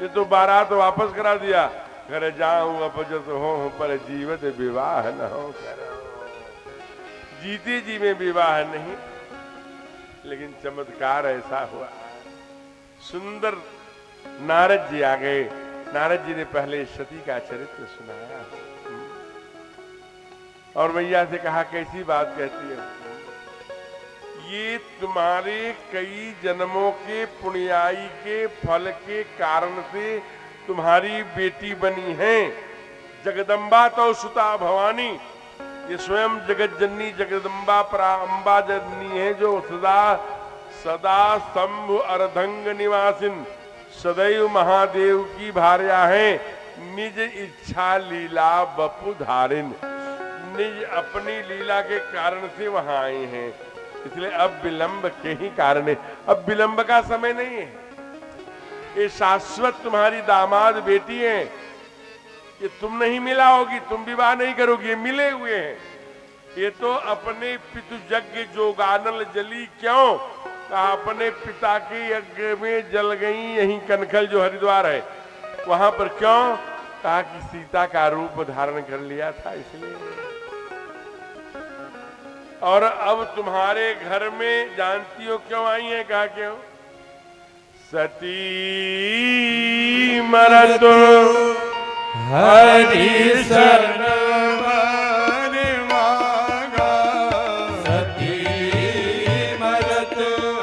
ये तो बारात वापस करा दिया। घर जाऊं अपजस हो पर जीवत विवाह न हो करो। जीते जी में विवाह नहीं, लेकिन चमत्कार ऐसा हुआ। सुंदर नारद जी आ गए। नारद जी ने पहले सती का चरित्र सुनाया और मैया से कहा कैसी बात कहती है? ये तुम्हारे कई जन्मों के पुण्याई के फल के कारण से तुम्हारी बेटी बनी है। जगदम्बा तो सुता भवानी, ये स्वयं जगत जननी जगदम्बा पराम्बा जननी है, जो सदा सदा शंभु अर्धंग निवासिन सदैव महादेव की भार्या है। निज इच्छा लीला बपु धारिन, निज अपनी लीला के कारण से वहां आए हैं। इसलिए अब विलंब के ही कारण है, अब विलंब का समय नहीं है। ये शाश्वत तुम्हारी दामाद बेटी है, ये तुम नहीं मिला होगी, तुम विवाह नहीं करोगी, ये मिले हुए हैं। ये तो अपने पितु यज्ञ जोगानल जली क्यों? कहा अपने पिता के यज्ञ में जल गई। यही कनखल जो हरिद्वार है वहां पर क्यों? कहा कि सीता का रूप धारण कर लिया था इसलिए। और अब तुम्हारे घर में जानती हो क्यों आई है? कहा क्यों? सती मरतु हरि शरण वर मांगा सती मरत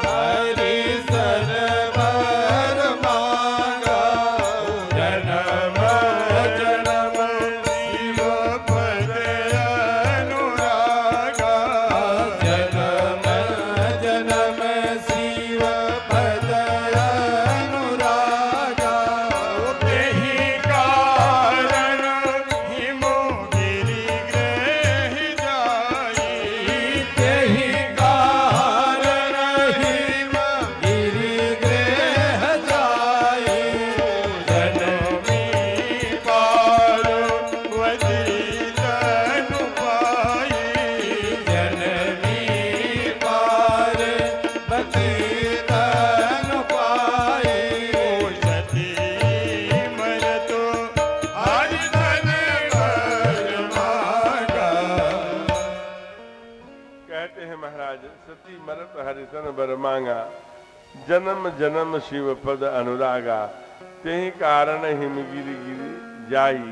हरि सरवर मांगा जन्म जन्म शिव पद अनुरागा जन्म जन्म शिव पद अनुरागा तेहि कारण हिमगिरि ग्रह जाई तेहि कारण हिम गिरि गृह जाई जनमी पार्वती तनु पाई जननी पार्वती तन पाई सती मरतो हरि तन वर मांगा। कहते हैं महाराज सती मरत हरिसन बर मांगा जन्म जन्म शिव पद अनुरागा तेहि कारण हिमगिरि गिरि जाई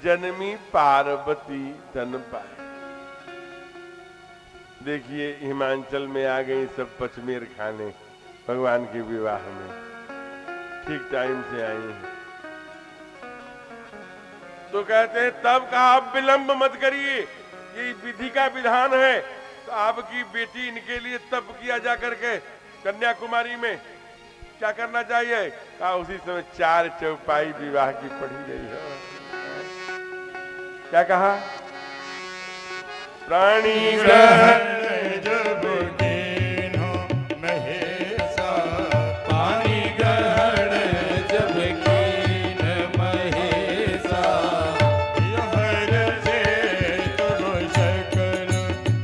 जनमी पार्वती तन पाई। देखिए हिमाचल में आ गई सब पचमेर खाने भगवान के विवाह में, ठीक टाइम से आई हैं। तो कहते हैं तब कहा अब विलंब मत करिए, ये विधि का विधान है। तो आपकी बेटी इनके लिए तप किया जा करके कन्याकुमारी में क्या करना चाहिए? कहा उसी समय 4 चौपाई विवाह की पढ़ी गई है। क्या कहा? प्राणी ग्रहण जब कीन्हो महेशा पानी ग्रहण जब कीन महेशा हर से तुम सकल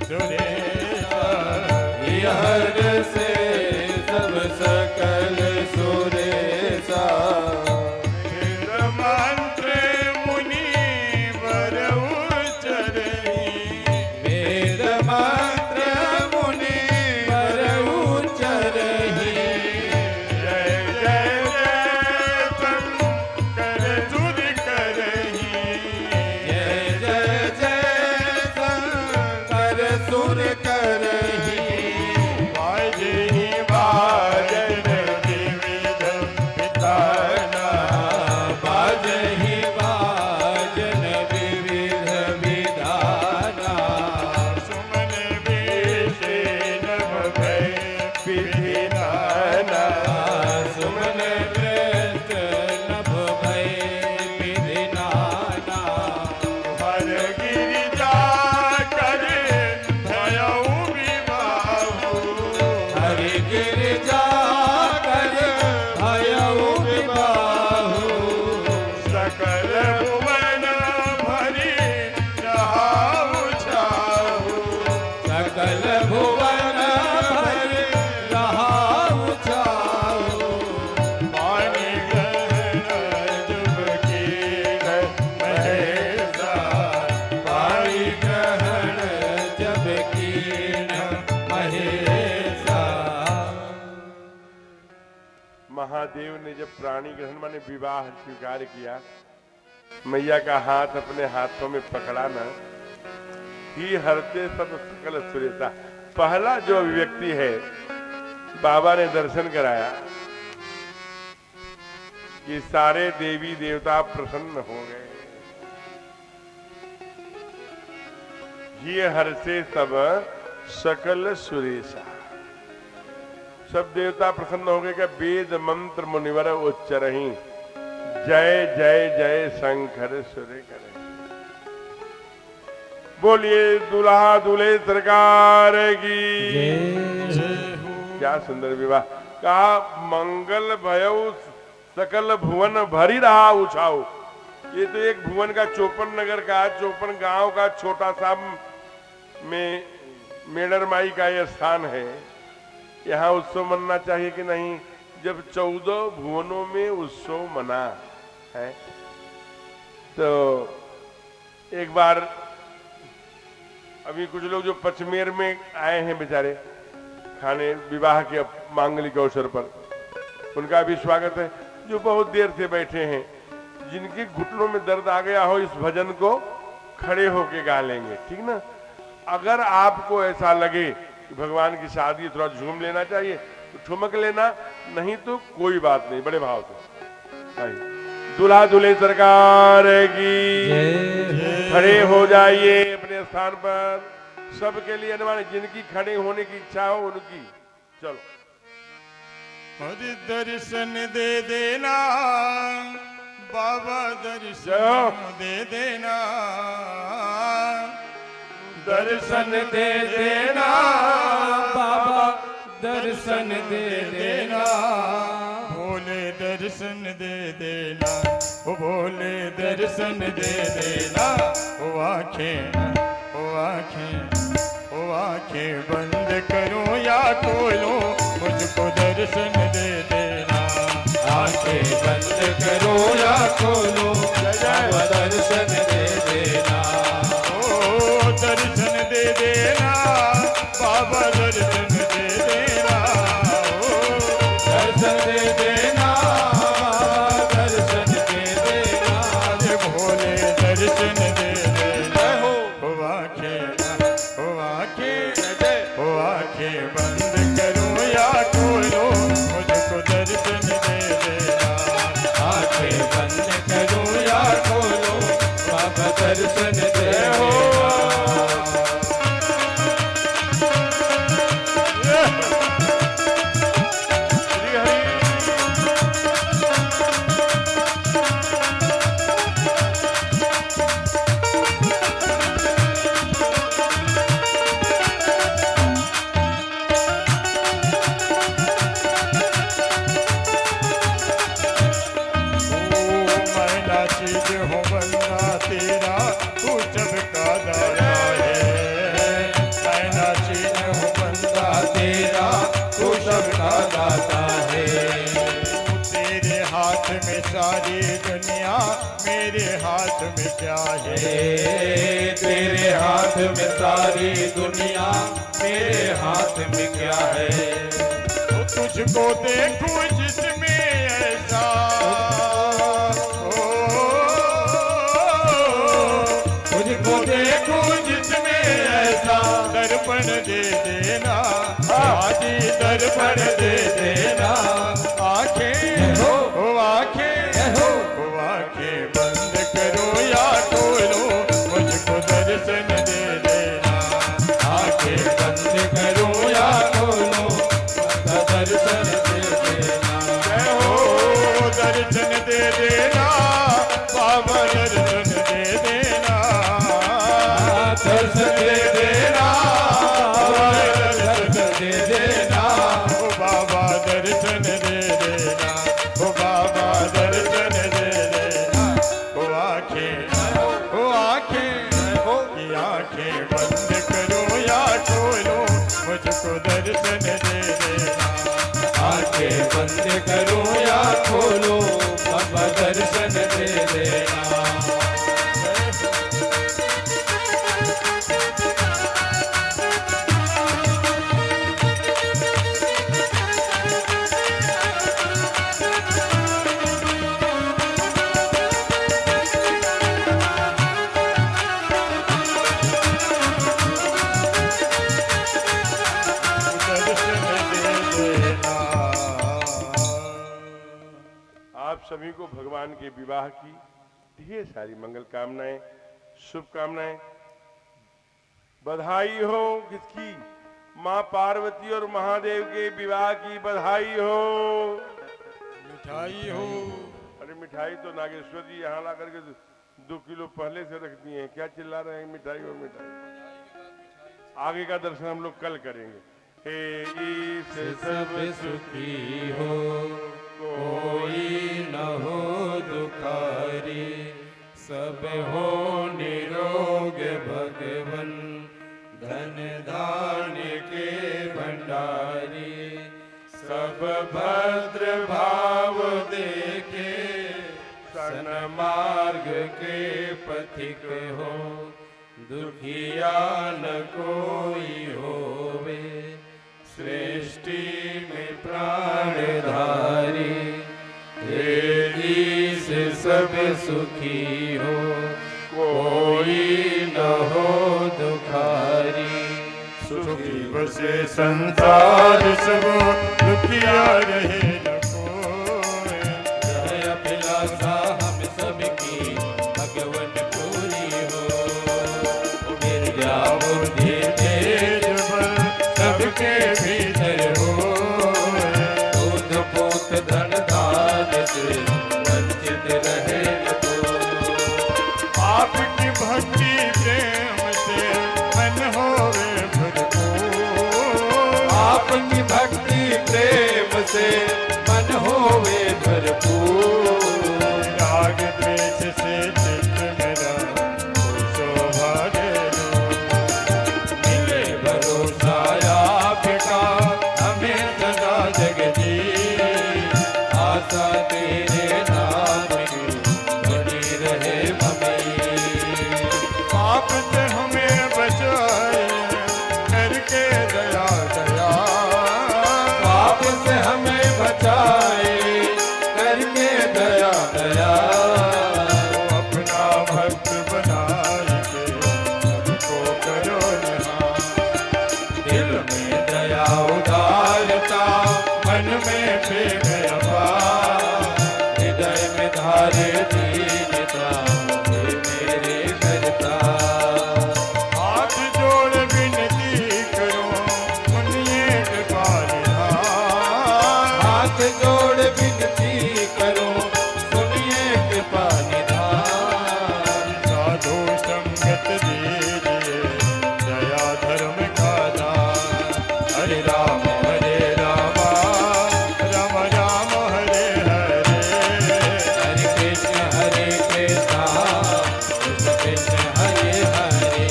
सुरेशा हर से सब सकल सुरेशा वेद मंत्र मुनि वर उच्चरहि वेद मंत्र मुनि पर उच्चरहि जय जय जय शंकर सुर करहि जय जय जय शंकर सुर करहि बाजहि बाजन विविध विधाना बाजहि बाजन विविध विधाना सुमन विषे नभ भय विधि नाना सुमन वृत नभ भय विधि नाना हर गिरिजा कर भयउ विवाहु हरि गिरिजा कर भयउ विवाहु सकल भुवन भरी रहाउ छाहु सकल भुवन भर रहाउ छाऊ पानी ग्रहण जुब कीन महेशा पाणी ग्रहण जब कीन महेशा महादेव ने जब प्राणी ग्रहण माने विवाह स्वीकार किया, मैया का हाथ अपने हाथों में पकड़ा ना, ही हरते सब सकल सुरेशा। पहला जो अभिव्यक्ति है बाबा ने दर्शन कराया कि सारे देवी देवता प्रसन्न हो गए। ये हर्षे सब सकल सुरेशा, सब देवता प्रसन्न हो गए। क्या वेद मंत्र मुनिवर उच्चरहि जय जय जय शंकर सुर करे। बोलिए दूल्हा दूल्हे सरकार की। क्या सुंदर विवाह। कहा मंगल भयउ सकल भुवन भरी रहा उछाओ। ये तो एक भुवन का 54 नगर का 54 गांव का छोटा सा में मेडर माई का यह स्थान है। यहाँ उत्सव मनना चाहिए कि नहीं? जब 14 भुवनों में उत्सव मना है तो एक बार अभी कुछ लोग जो पचमेर में आए हैं बेचारे खाने विवाह के मांगलिक अवसर पर, उनका भी स्वागत है। जो बहुत देर से बैठे हैं जिनके घुटनों में दर्द आ गया हो, इस भजन को खड़े होके गा लेंगे, ठीक ना। अगर आपको ऐसा लगे कि भगवान की शादी थोड़ा झूम लेना चाहिए तो ठुमक लेना, नहीं तो कोई बात नहीं, बड़े भाव से। भाई दूल्हा दुल्हन सरकार की खड़े हो जाइए अपने स्थान पर। सबके लिए अनुमान, जिनकी खड़े होने की इच्छा हो उनकी। चलो। हरि दर्शन दे देना बाबा, दर्शन दे देना, दर्शन दे देना बाबा, दर्शन दे देना, भोले दर्शन दे देना, ओ भोले दर्शन दे देना। ओ आंखें, ओ आंखें, ओ आंखें बंद करो या खोलो, मुझको दर्शन दे देना। आंखें बंद करो या खोलो, बाबा दर्शन दे देना। ओ दर्शन दे देना बाबा, दर्शन दे देना। ओ दर्शन दे देना बाबा, दर्शन दे देना, अरे भोले दर्शन दे देना। ओ आंखें, ओ आंखें, ओ आंखें बंद करो या खोलो, मुझको दर्शन दे देना। आंखें बंद करो या खोलो, बाबा दर्शन दे देना। श्री हरि। मैला चीज हो बंदा तेरा, तू सबका दाता है। मैला चीज हो बंदा तेरा तू सबका दाता है। तेरे हाथ में सारी दुनिया, मेरे हाथ में क्या है। तेरे हाथ में सारी दुनिया, मेरे हाथ में क्या है। तो तुझको देखूं जिसमें ऐसा, तुझको देखूं जिसमें ऐसा, दर्पण दे देना आदि, दर्पण दे देना। आंखें हो, ओ आंखें हो, ओ आंखें बंद करो या खोलो, मुझको दर्शन दे देना। आंखें बंद करो या खोलो, बाबा दर्शन दे देना। जय हो दर्शन दे देना बाबा, दर्शन दे देना। दर्शन दे देना बाबा, दर्शन दे देना। ओ बाबा दर्शन दे देना, ओ बाबा दर्शन दे देना। ओ आंखें, ओ आंखें, की आंखें बंद करो या खोलो, मुझको दर्शन दे देना। आंखें बंद करो या खोलो, बाबा दर्शन दे देना। आप सभी को भगवान के विवाह की ढेर सारी मंगल कामनाएं, शुभकामनाएं। बधाई हो किसकी? माँ पार्वती और महादेव के विवाह की बधाई हो। मिठाई हो। अरे मिठाई तो नागेश्वर जी यहाँ ला करके 2 किलो पहले से रख दिए हैं, क्या चिल्ला रहे हैं मिठाई और मिठाई। आगे का दर्शन हम लोग कल करेंगे। हे ईश सब सुखी हो, कोई न हो दुखारी, सब हो निरोग भगवन, धन धान्य के भंडारी। सब भद्र भाव देखे, सन्मार्ग के पथिक हो, दुखिया न कोई होवे, सृष्टि में प्राणधारी। हे ईश से सब सुखी हो, कोई न हो दुखारी। सुखी बसे संसार सब, दुखिया रहे न कोई। जय अभिलाषा हम सबकी भगवन पूरी हो, विद्या बुद्धि तेज बल सबके भीतर हो। दूध पूत धन धान्य से वंचित रहे न कोई। आपकी भक्ति प्रेम से मन होवे भरपूर। आपकी भक्ति प्रेम से मन होवे भरपूर। राग द्वेष से चित्त मेरा शोभा दे दो। मिले भरोसा आपका हमें सदा जगती। आशा तेरे नाम की बनी रहे हमें। पाप से हमें बचाए करके दया दया। पाप से हमें बचाए करके दया दया। अपना भक्त बनाए के सबको करो निहार। दिल में दया उदारता, मन में प्रेम अपार। हृदय में धारे दीनता, हे मेरे करता। हाथ जोड़ विनती करो सुनिए कृपा निधान। हाथ जोड़ विनती करो सुनिए कृपा निधान। साधु संगत दीजिए दया धर्म का दान। हरे राम राम राम हरे हरे। हरे कृष्ण कृष्ण कृष्ण हरे हरे।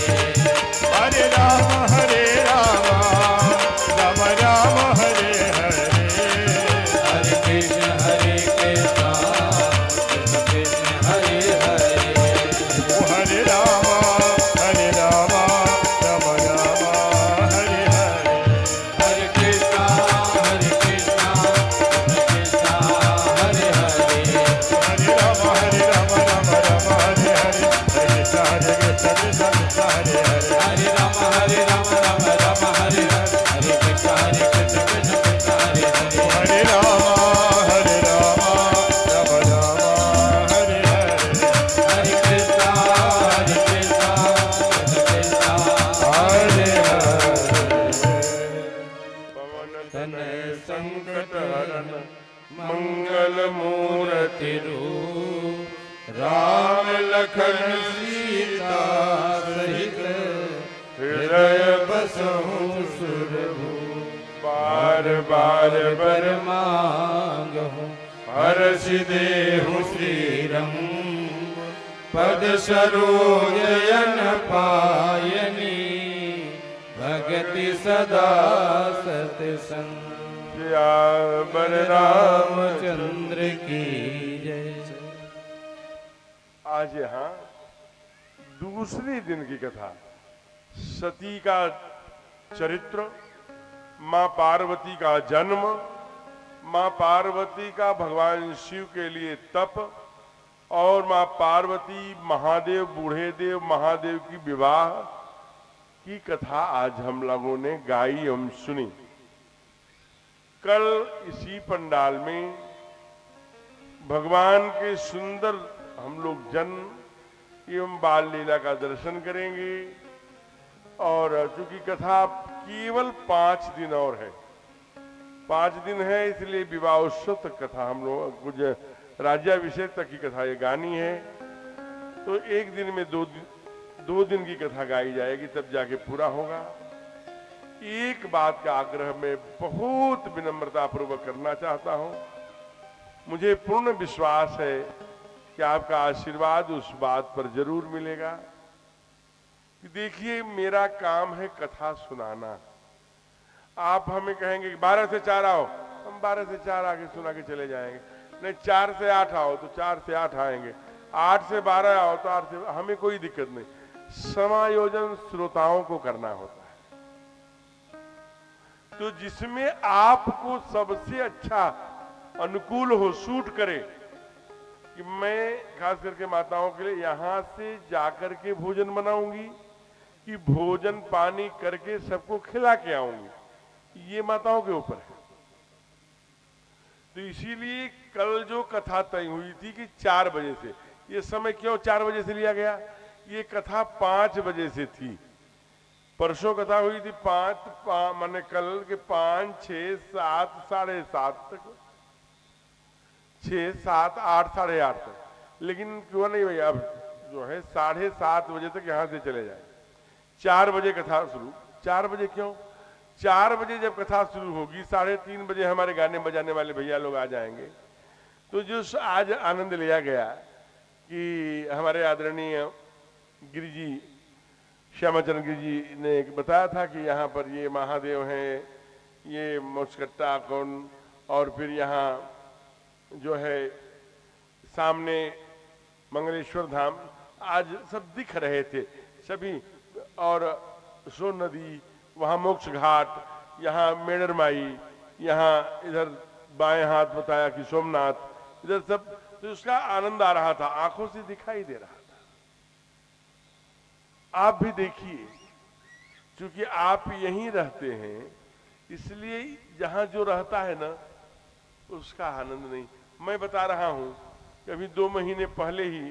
हरे राम राम राम हरे हरे। हरे कृष्ण कृष्ण कृष्ण हरे हरे। हरे राम राम राम हरे हरे। हरे कृष्ण कृष्ण हरे हरे। हरे राम राम राम हरे हरे। हरे कृष्ण कृष्ण कृष्ण हरे हरे। हरे राम राम राम हरे हरे। हरे कृष्ण कृष्ण कृष्ण हरे हरे। हरे राम राम राम हरे हरे। हरे कृष्ण कृष्ण हरे हरे। तनय संकट हरन मंगल मूर्ति रूप। राम लखन सीता सहित हृदय बसहु सुरभूप। बार बार बर मांगहु हर्षि देहु श्रीरंग। पद सरोजन पायनी भगति सदा सतसंग। रामचंद्र की जय। आज यहाँ दूसरे दिन की कथा, सती का चरित्र, माँ पार्वती का जन्म, माँ पार्वती का भगवान शिव के लिए तप और माँ पार्वती महादेव बूढ़े देव महादेव की विवाह की कथा आज हम लोगों ने गाई एवं सुनी। कल इसी पंडाल में भगवान के सुंदर हम लोग जन्म एवं बाल लीला का दर्शन करेंगे। और चूंकि कथा केवल 5 दिन और है, 5 दिन है, इसलिए विवाह उत्सव तक कथा हम लोग कुछ राज्याभिषेक तक की कथा ये गानी है। तो एक दिन में 2 दिन की कथा गाई जाएगी, तब जाके पूरा होगा। एक बात का आग्रह मैं बहुत विनम्रता पूर्वक करना चाहता हूं। मुझे पूर्ण विश्वास है कि आपका आशीर्वाद उस बात पर जरूर मिलेगा कि देखिए, मेरा काम है कथा सुनाना। आप हमें कहेंगे कि 12 से 4 आओ, हम 12 से 4 आके सुना के चले जाएंगे। नहीं, 4 से 8 आओ तो 4 से 8 आएंगे, 8 से 12 आओ तो 8 से, हमें कोई दिक्कत नहीं। समायोजन श्रोताओं को करना होता है। तो जिसमें आपको सबसे अच्छा अनुकूल हो, सूट करे, कि मैं खास करके माताओं के लिए यहां से जाकर के भोजन बनाऊंगी कि भोजन पानी करके सबको खिला के आऊंगी, ये माताओं के ऊपर है। तो इसीलिए कल जो कथा तय हुई थी कि 4 बजे से, ये समय क्यों 4 बजे से लिया गया? ये कथा 5 बजे से थी। परसों कथा हुई थी 5 माने कल के 5, 6, 7, 7:30 तक, 6, 7, 8, 8:30 तक। लेकिन क्यों नहीं भैया, अब जो है 7:30 बजे तक यहां से चले जाए। 4 बजे कथा शुरू। 4 बजे क्यों? 4 बजे जब कथा शुरू होगी, 3:30 बजे हमारे गाने बजाने वाले भैया लोग आ जाएंगे। तो जो आज आनंद लिया गया कि हमारे आदरणीय गिरि जी, श्यामाचरण गिरि जी ने बताया था कि यहाँ पर ये महादेव हैं, ये मोचकट्टा कुंड, और फिर यहाँ जो है सामने मंगलेश्वर धाम, आज सब दिख रहे थे सभी। और सोन नदी, वहाँ मोक्ष घाट, यहाँ मेणर माई, यहाँ इधर बाएं हाथ बताया कि सोमनाथ, इधर सब, तो उसका आनंद आ रहा था, आंखों से दिखाई दे रहा था। आप भी देखिए, क्योंकि आप यहीं रहते हैं, इसलिए जहां जो रहता है ना उसका आनंद नहीं। मैं बता रहा हूं कि अभी 2 महीने पहले ही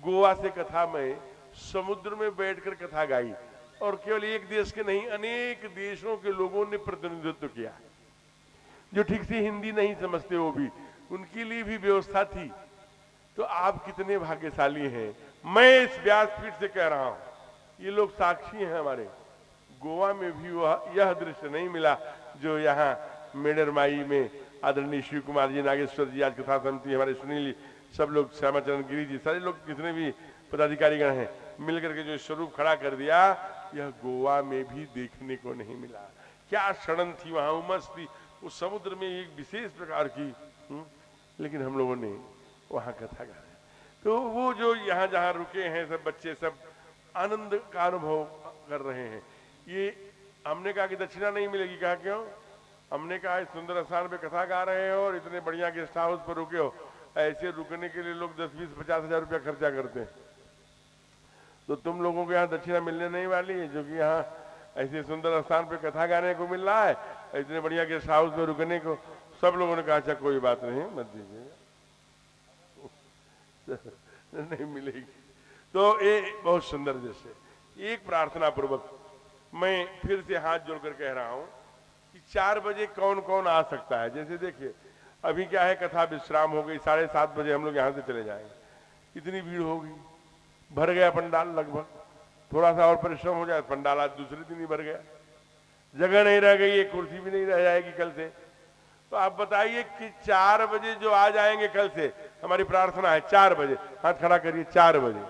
गोवा से कथा में समुद्र में बैठकर कथा गाई, और केवल एक देश के नहीं, अनेक देशों के लोगों ने प्रतिनिधित्व किया। जो ठीक से हिंदी नहीं समझते वो भी, उनके लिए भी व्यवस्था थी। तो आप कितने भाग्यशाली हैं। मैं इस व्यासपीठ से कह रहा हूं, ये लोग साक्षी हैं हमारे, गोवा में भी वह यह दृश्य नहीं मिला जो यहाँ मेणर माई में आदरणीय शिव कुमार जी, नागेश्वर जी, आज कथा समिति हमारे सुनील, सब लोग, श्यामाचरण गिरि जी, सारे लोग, जितने भी पदाधिकारीगण हैं, मिलकर के जो स्वरूप खड़ा कर दिया, यह गोवा में भी देखने को नहीं मिला। क्या क्षण थी वहां, उमस थी, उस समुद्र में एक विशेष प्रकार की। लेकिन हम लोगों ने वहां कथा गाया। तो वो जो यहाँ जहाँ रुके हैं सब बच्चे, सब आनंद का अनुभव कर रहे हैं। ये हमने कहा कि दक्षिणा नहीं मिलेगी, कहा क्यों? हमने कहा इस सुंदर स्थान पे कथा गा रहे हो और इतने बढ़िया गेस्ट हाउस पर रुके हो, ऐसे रुकने के लिए लोग 10, 20, 50 हजार रुपया खर्चा करते हैं, तो तुम लोगों को यहाँ दक्षिणा मिलने नहीं वाली है, जो कि यहाँ ऐसे सुंदर स्थान पे कथा गाने को मिल रहा है, इतने बढ़िया गेस्ट हाउस में रुकने को। सब लोगों ने कहा अच्छा कोई बात नहीं, मत दीजिएगा, नहीं मिलेगी। तो ये बहुत सुंदर दृश्य। एक प्रार्थना पूर्वक मैं फिर से हाथ जोड़कर कह रहा हूं कि 4 बजे कौन कौन आ सकता है। जैसे देखिए अभी क्या है, कथा विश्राम हो गई, 7:30 बजे हम लोग यहाँ से चले जाएंगे। इतनी भीड़ होगी, भर गया पंडाल लगभग, थोड़ा सा और परिश्रम हो जाए, पंडाल आज दूसरे दिन ही भर गया, जगह नहीं रह गई, एक कुर्सी भी नहीं रह जाएगी कल से। तो आप बताइए कि 4 बजे जो आ जाएंगे कल से, हमारी प्रार्थना है 4 बजे, हाथ खड़ा करिए, 4 बजे,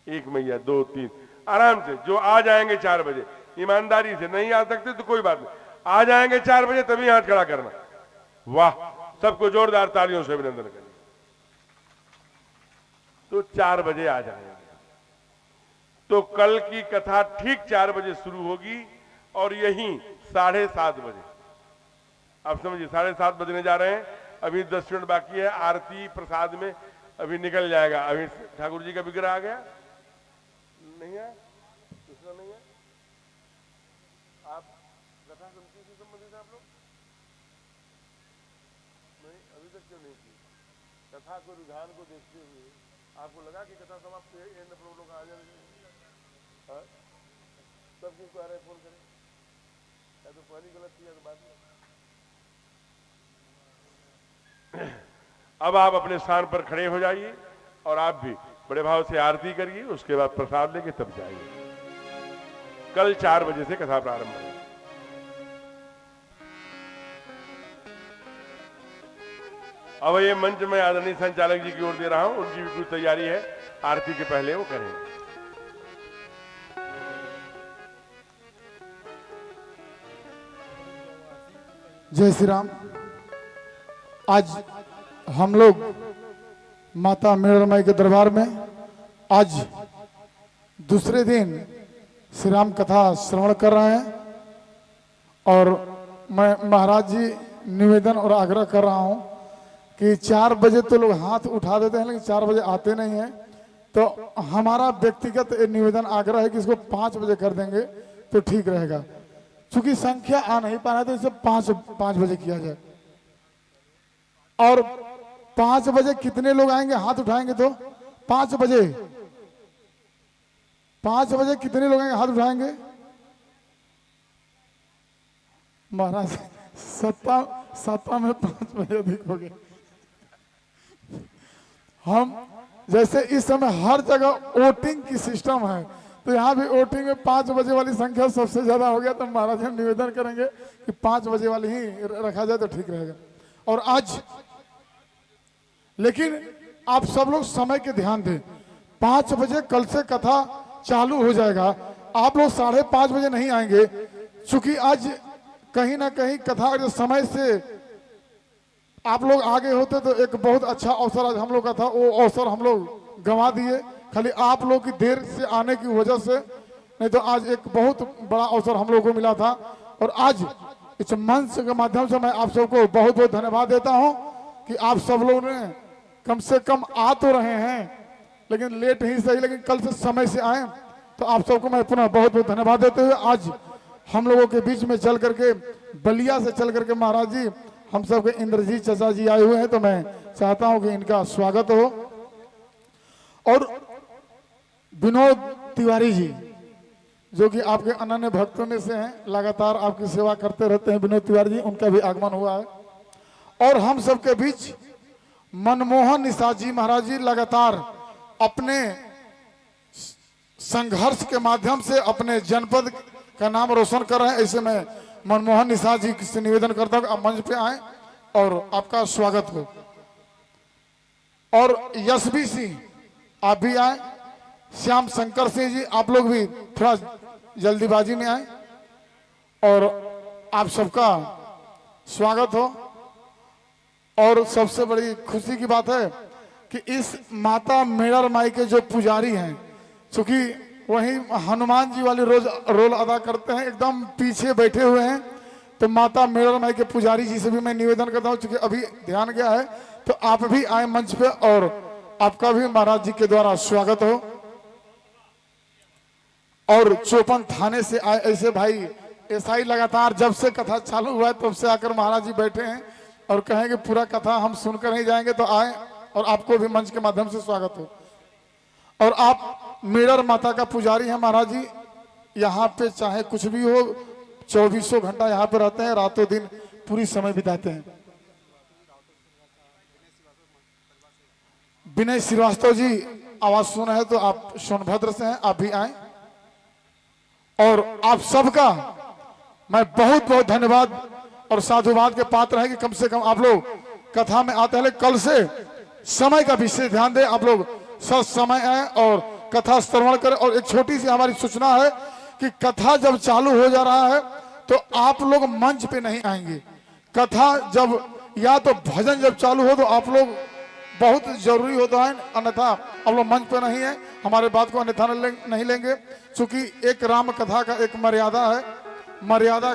1 मैया 2, 3, आराम से जो आ जाएंगे 4 बजे, ईमानदारी से, नहीं आ सकते तो कोई बात नहीं, आ जाएंगे 4 बजे तभी हाथ खड़ा करना। वाह, सबको जोरदार तालियों से अभिनंदन करिए। तो 4 बजे आ जाएंगे, तो कल की कथा ठीक 4 बजे शुरू होगी और यहीं 7:30 बजे, आप समझिए 7:30 बजने जा रहे हैं। अभी 10 मिनट बाकी है, आरती प्रसाद में अभी निकल जाएगा। अभी ठाकुर जी का विग्रह आ गया नहीं है, दूसरा नहीं है। आप कथा समिति से संबंधित आप लोग नहीं, अभी तक क्यों नहीं की? कथा को रुझान को देखते हुए आपको लगा कि कथा समाप्त है, एंड पर लोग आ जाएंगे, सब किसको आ रहे फोन करें, या तो पहली गलत थी या तो बाद में। अब आप अपने स्थान पर खड़े हो जाइए और आप भी बड़े भाव से आरती करिए, उसके बाद प्रसाद लेके तब जाइए। कल 4 बजे से कथा प्रारंभ है। अब ये मंच में आदरणीय संचालक जी की ओर दे रहा हूं, उनकी भी कुछ तैयारी है, आरती के पहले वो करेंगे। जय श्री राम। आज हम लोग माता मेणर माई के दरबार में आज दूसरे दिन श्री राम कथा श्रवण कर रहे हैं, और मैं महाराज जी निवेदन और आग्रह कर रहा हूं कि 4 बजे तो लोग हाथ उठा देते हैं लेकिन 4 बजे आते नहीं हैं। तो हमारा व्यक्तिगत निवेदन आग्रह है कि इसको 5 बजे कर देंगे तो ठीक रहेगा। चूंकि संख्या आ नहीं पा रहा है तो इसे 5 बजे किया जाए। और 5 बजे कितने लोग आएंगे हाथ उठाएंगे तो 5 बजे कितने लोग आएंगे हाथ उठाएंगे? महाराज सत्ता में 5 बजे अधिक हो गए। हम जैसे इस समय हर जगह वोटिंग की सिस्टम है तो यहाँ भी वोटिंग में 5 बजे वाली संख्या सबसे ज्यादा हो गया। तो महाराज हम निवेदन करेंगे कि 5 बजे वाली ही रखा जाए तो ठीक रहेगा। और आज लेकिन आप सब लोग समय के ध्यान दें, 5 बजे कल से कथा चालू हो जाएगा। आप लोग 5:30 बजे नहीं आएंगे क्योंकि आज कहीं ना कहीं कथा के समय से आप लोग आगे होते तो एक बहुत अच्छा अवसर आज हम लोग का था, वो अवसर हम लोग गंवा दिए खाली आप लोग की देर से आने की वजह से। नहीं तो आज एक बहुत बड़ा अवसर हम लोग को मिला था। और आज इस मंच के माध्यम से मैं आप सबको बहुत बहुत धन्यवाद देता हूं कि आप सब लोग ने कम से कम आ तो रहे हैं लेकिन लेट ही सही लेकिन कल से समय से आए। तो आप सबको मैं पुनः बहुत बहुत धन्यवाद देते हुए आज हम लोगों के बीच में चल करके बलिया से चल करके महाराज जी हम सबके इंद्रजीत चाचा जी आए हुए हैं। तो मैं चाहता हूं कि इनका स्वागत हो। और विनोद तिवारी जी जो कि आपके अनन्य भक्तों में से हैं, लगातार आपकी सेवा करते रहते हैं विनोद तिवारी जी, उनका भी आगमन हुआ है। और हम सबके बीच मनमोहन निषाद जी महाराज जी लगातार अपने संघर्ष के माध्यम से अपने जनपद का नाम रोशन कर रहे हैं। ऐसे में मनमोहन निषाद जी से निवेदन करता हूं आप मंच पे आए और आपका स्वागत हो। और यशवी सिंह आप भी आए, श्याम शंकर सिंह जी आप लोग भी थोड़ा जल्दीबाजी में आए और आप सबका स्वागत हो। और सबसे बड़ी खुशी की बात है कि इस माता मेड़र माई के जो पुजारी हैं, चूंकि वही हनुमान जी वाली रोज रोल अदा करते हैं, एकदम पीछे बैठे हुए हैं। तो माता मेड़र माई के पुजारी जी से भी मैं निवेदन करता हूं, चूंकि अभी ध्यान गया है तो आप भी आए मंच पे और आपका भी महाराज जी के द्वारा स्वागत हो। और चौपन थाने से आए ऐसे भाई ऐसा लगातार जब से कथा चालू हुआ है तब से आकर महाराज जी बैठे हैं और कहेंगे पूरा कथा हम सुनकर ही जाएंगे। तो आए और आपको भी मंच के माध्यम से स्वागत हो। और आप मेड़र माता का पुजारी हैं महाराज जी, यहाँ पे चाहे कुछ भी हो 2400 घंटा यहाँ पे रहते हैं, रातों दिन पूरी समय बिताते हैं। विनय श्रीवास्तव जी आवाज सुना है तो आप सोनभद्र से हैं, आप भी आए। और आप सबका मैं बहुत बहुत धन्यवाद और साधुवाद के पात्र है कि कम से कम आप लोग कथा में आते हैं। कल से समय का विशेष ध्यान दें, आप लोग सब समय आए और कथा श्रवण करें। और एक छोटी सी हमारी सूचना है कि कथा जब चालू हो जा रहा है तो आप लोग मंच पे नहीं आएंगे। कथा जब या तो भजन जब चालू हो तो आप लोग बहुत जरूरी होता है, अन्यथा आप लोग मंच पे नहीं है। हमारे बात को अन्यथा नहीं लेंगे क्योंकि एक राम कथा का एक मर्यादा है, मर्यादा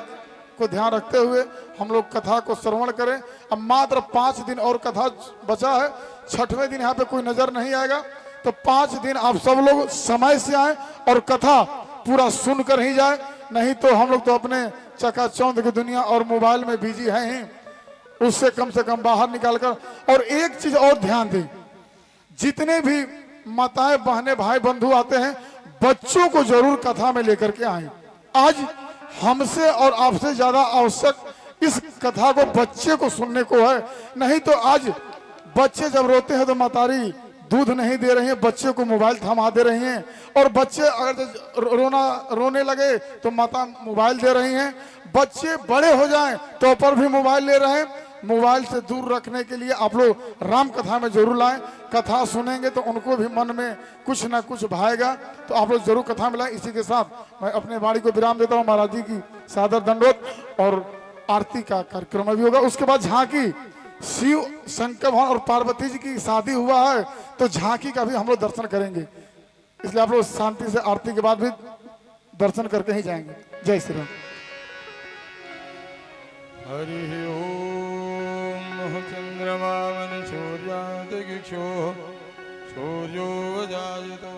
को ध्यान रखते हुए हम लोग कथा को श्रवण करें। अब मात्र 5 दिन और कथा बचा है, 6वें दिन यहाँ पे कोई नजर नहीं आएगा। तो 5 दिन आप सब लोग समय से आए और कथा पूरा सुनकर ही जाए, नहीं तो हम लोग तो अपने चकाचौंध की दुनिया और मोबाइल में बिजी हैं ही, उससे कम से कम बाहर निकालकर। और एक चीज और ध्यान दें, जितने भी माताएं बहनें भाई बंधु आते हैं बच्चों को जरूर कथा में लेकर के आए। आज हमसे और आपसे ज्यादा आवश्यक इस कथा को बच्चे को सुनने को है। नहीं तो आज बच्चे जब रोते हैं तो मातारी दूध नहीं दे रही है, बच्चे को मोबाइल थमा दे रही हैं। और बच्चे अगर रोने लगे तो माता मोबाइल दे रही हैं। बच्चे बड़े हो जाएं तो पर भी मोबाइल ले रहे हैं। मोबाइल से दूर रखने के लिए आप लोग राम कथा में जरूर लाएं। कथा सुनेंगे तो उनको भी मन में कुछ ना कुछ भाएगा, तो आप लोग जरूर कथा में लाएं। इसी के साथ मैं अपने वाणी को विराम देता हूँ। महाराज जी की सादर दंडवत और आरती का कार्यक्रम भी होगा। उसके बाद झांकी, शिव शंकर भगवान और पार्वती जी की शादी हुआ है तो झांकी का भी हम लोग दर्शन करेंगे, इसलिए आप लोग शांति से आरती के बाद भी दर्शन करके ही जाएंगे। जय श्री राम। हरि ओम चंद्रमा मन सूर्यादिक्षो सूर्यो जायतो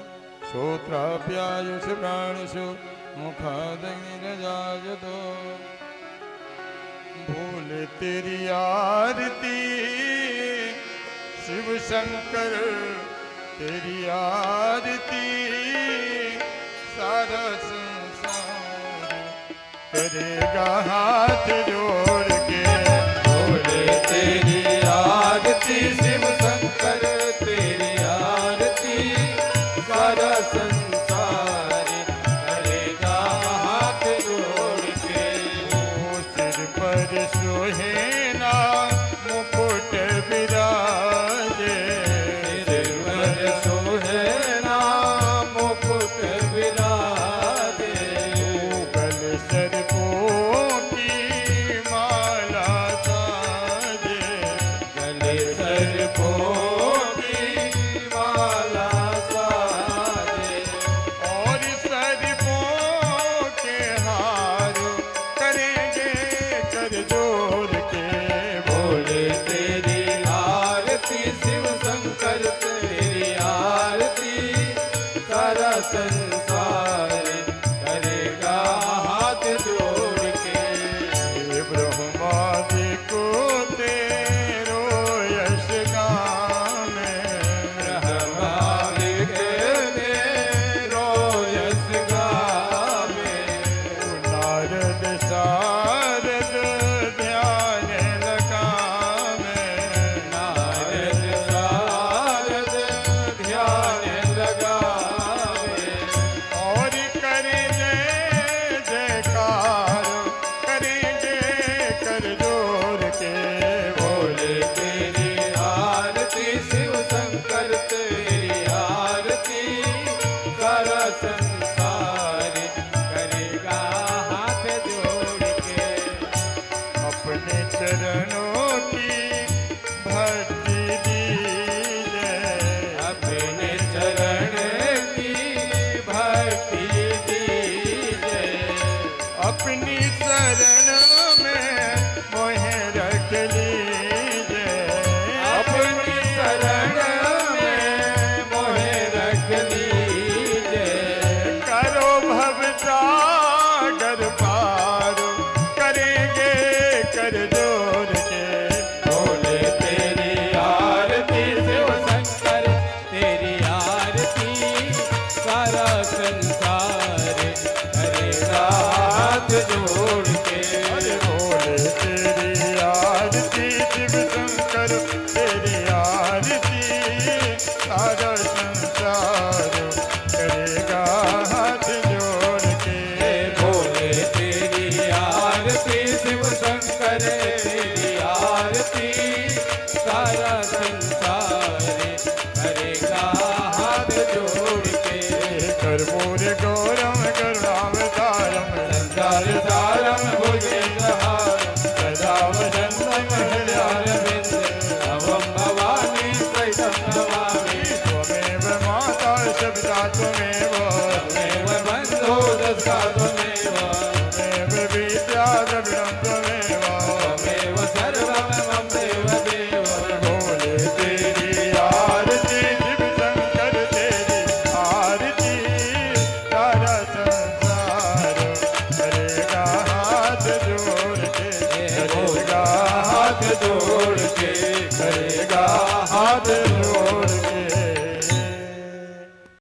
श्रोत्राप्यायुष प्राणिषु मुखादग्निर्जायतो भोले तेरी आरती शिव शंकर तेरी आरती सारा संसार करेगा हाथ जोड़ के बोले तेरी आरती शिव शंकर तेरी आरती सारा संसार करेगा हाथ जोड़ के। सिर पर सोहे ना मुकुट विराजे सिर पर सोहे नाम मुकुट विराजे गल सर्पों की माला साजे गले सर्पों की माला साजे और सर्पों के हार करेंगे कर जोड़ के बोले तेरी आरती शिव शंकर तेरी आरती सारा संसार करेगा हाथ जोड़ के। हे ब्रह्मा जी को तेरो यश गावे ब्रह्मांड के तेरो यश गावे नारद शारद ध्यान लगावे नारद शारद ध्यान लगावे और करे जय जयकार करेंगे कर जोड़ के बोले तेरी आरती शिव शंकर तेरी आरती सारा संसार करेगा हाथ जोड़ के। अपने चरणों की भक्ति दीजिए अपने चरण की भक्ति दीजिए अपनी शरण में मोहे रख लीजिए अपनी शरण में मोहे रख लीजिए करो भवसागर पार करेंगे कर जोड़ के बोले तेरी आरती शिव शंकर तेरी आरती सारा संसार करेगा हाथ जोड़ के। बोले तेरी आरती शिव शंकर तेरी आरती सारा संसार करेगा हाथ जोड़ के बोले तेरी आरती शिव शंकर तेरी आरती सारा संसार करेगा हाथ जोड़ के। कर्पूर गौरम करुणावतारम संसार सारम भुजगहारम सदा वसंतम हृदयारविंद अवं भवानी सहितं नमामि त्वमेव माता शब्दा त्वमेव त्वमेव बन्धो दस्ता त्वमेव त्वमेव विद्या द्रविणं त्वमेव त्वमेव सर्वं मम देव देव। बोले तेरी आरती शिव शंकर तेरी आरती सारा संसार करेगा हाथ जोड़ के करेगा हाथ जोड़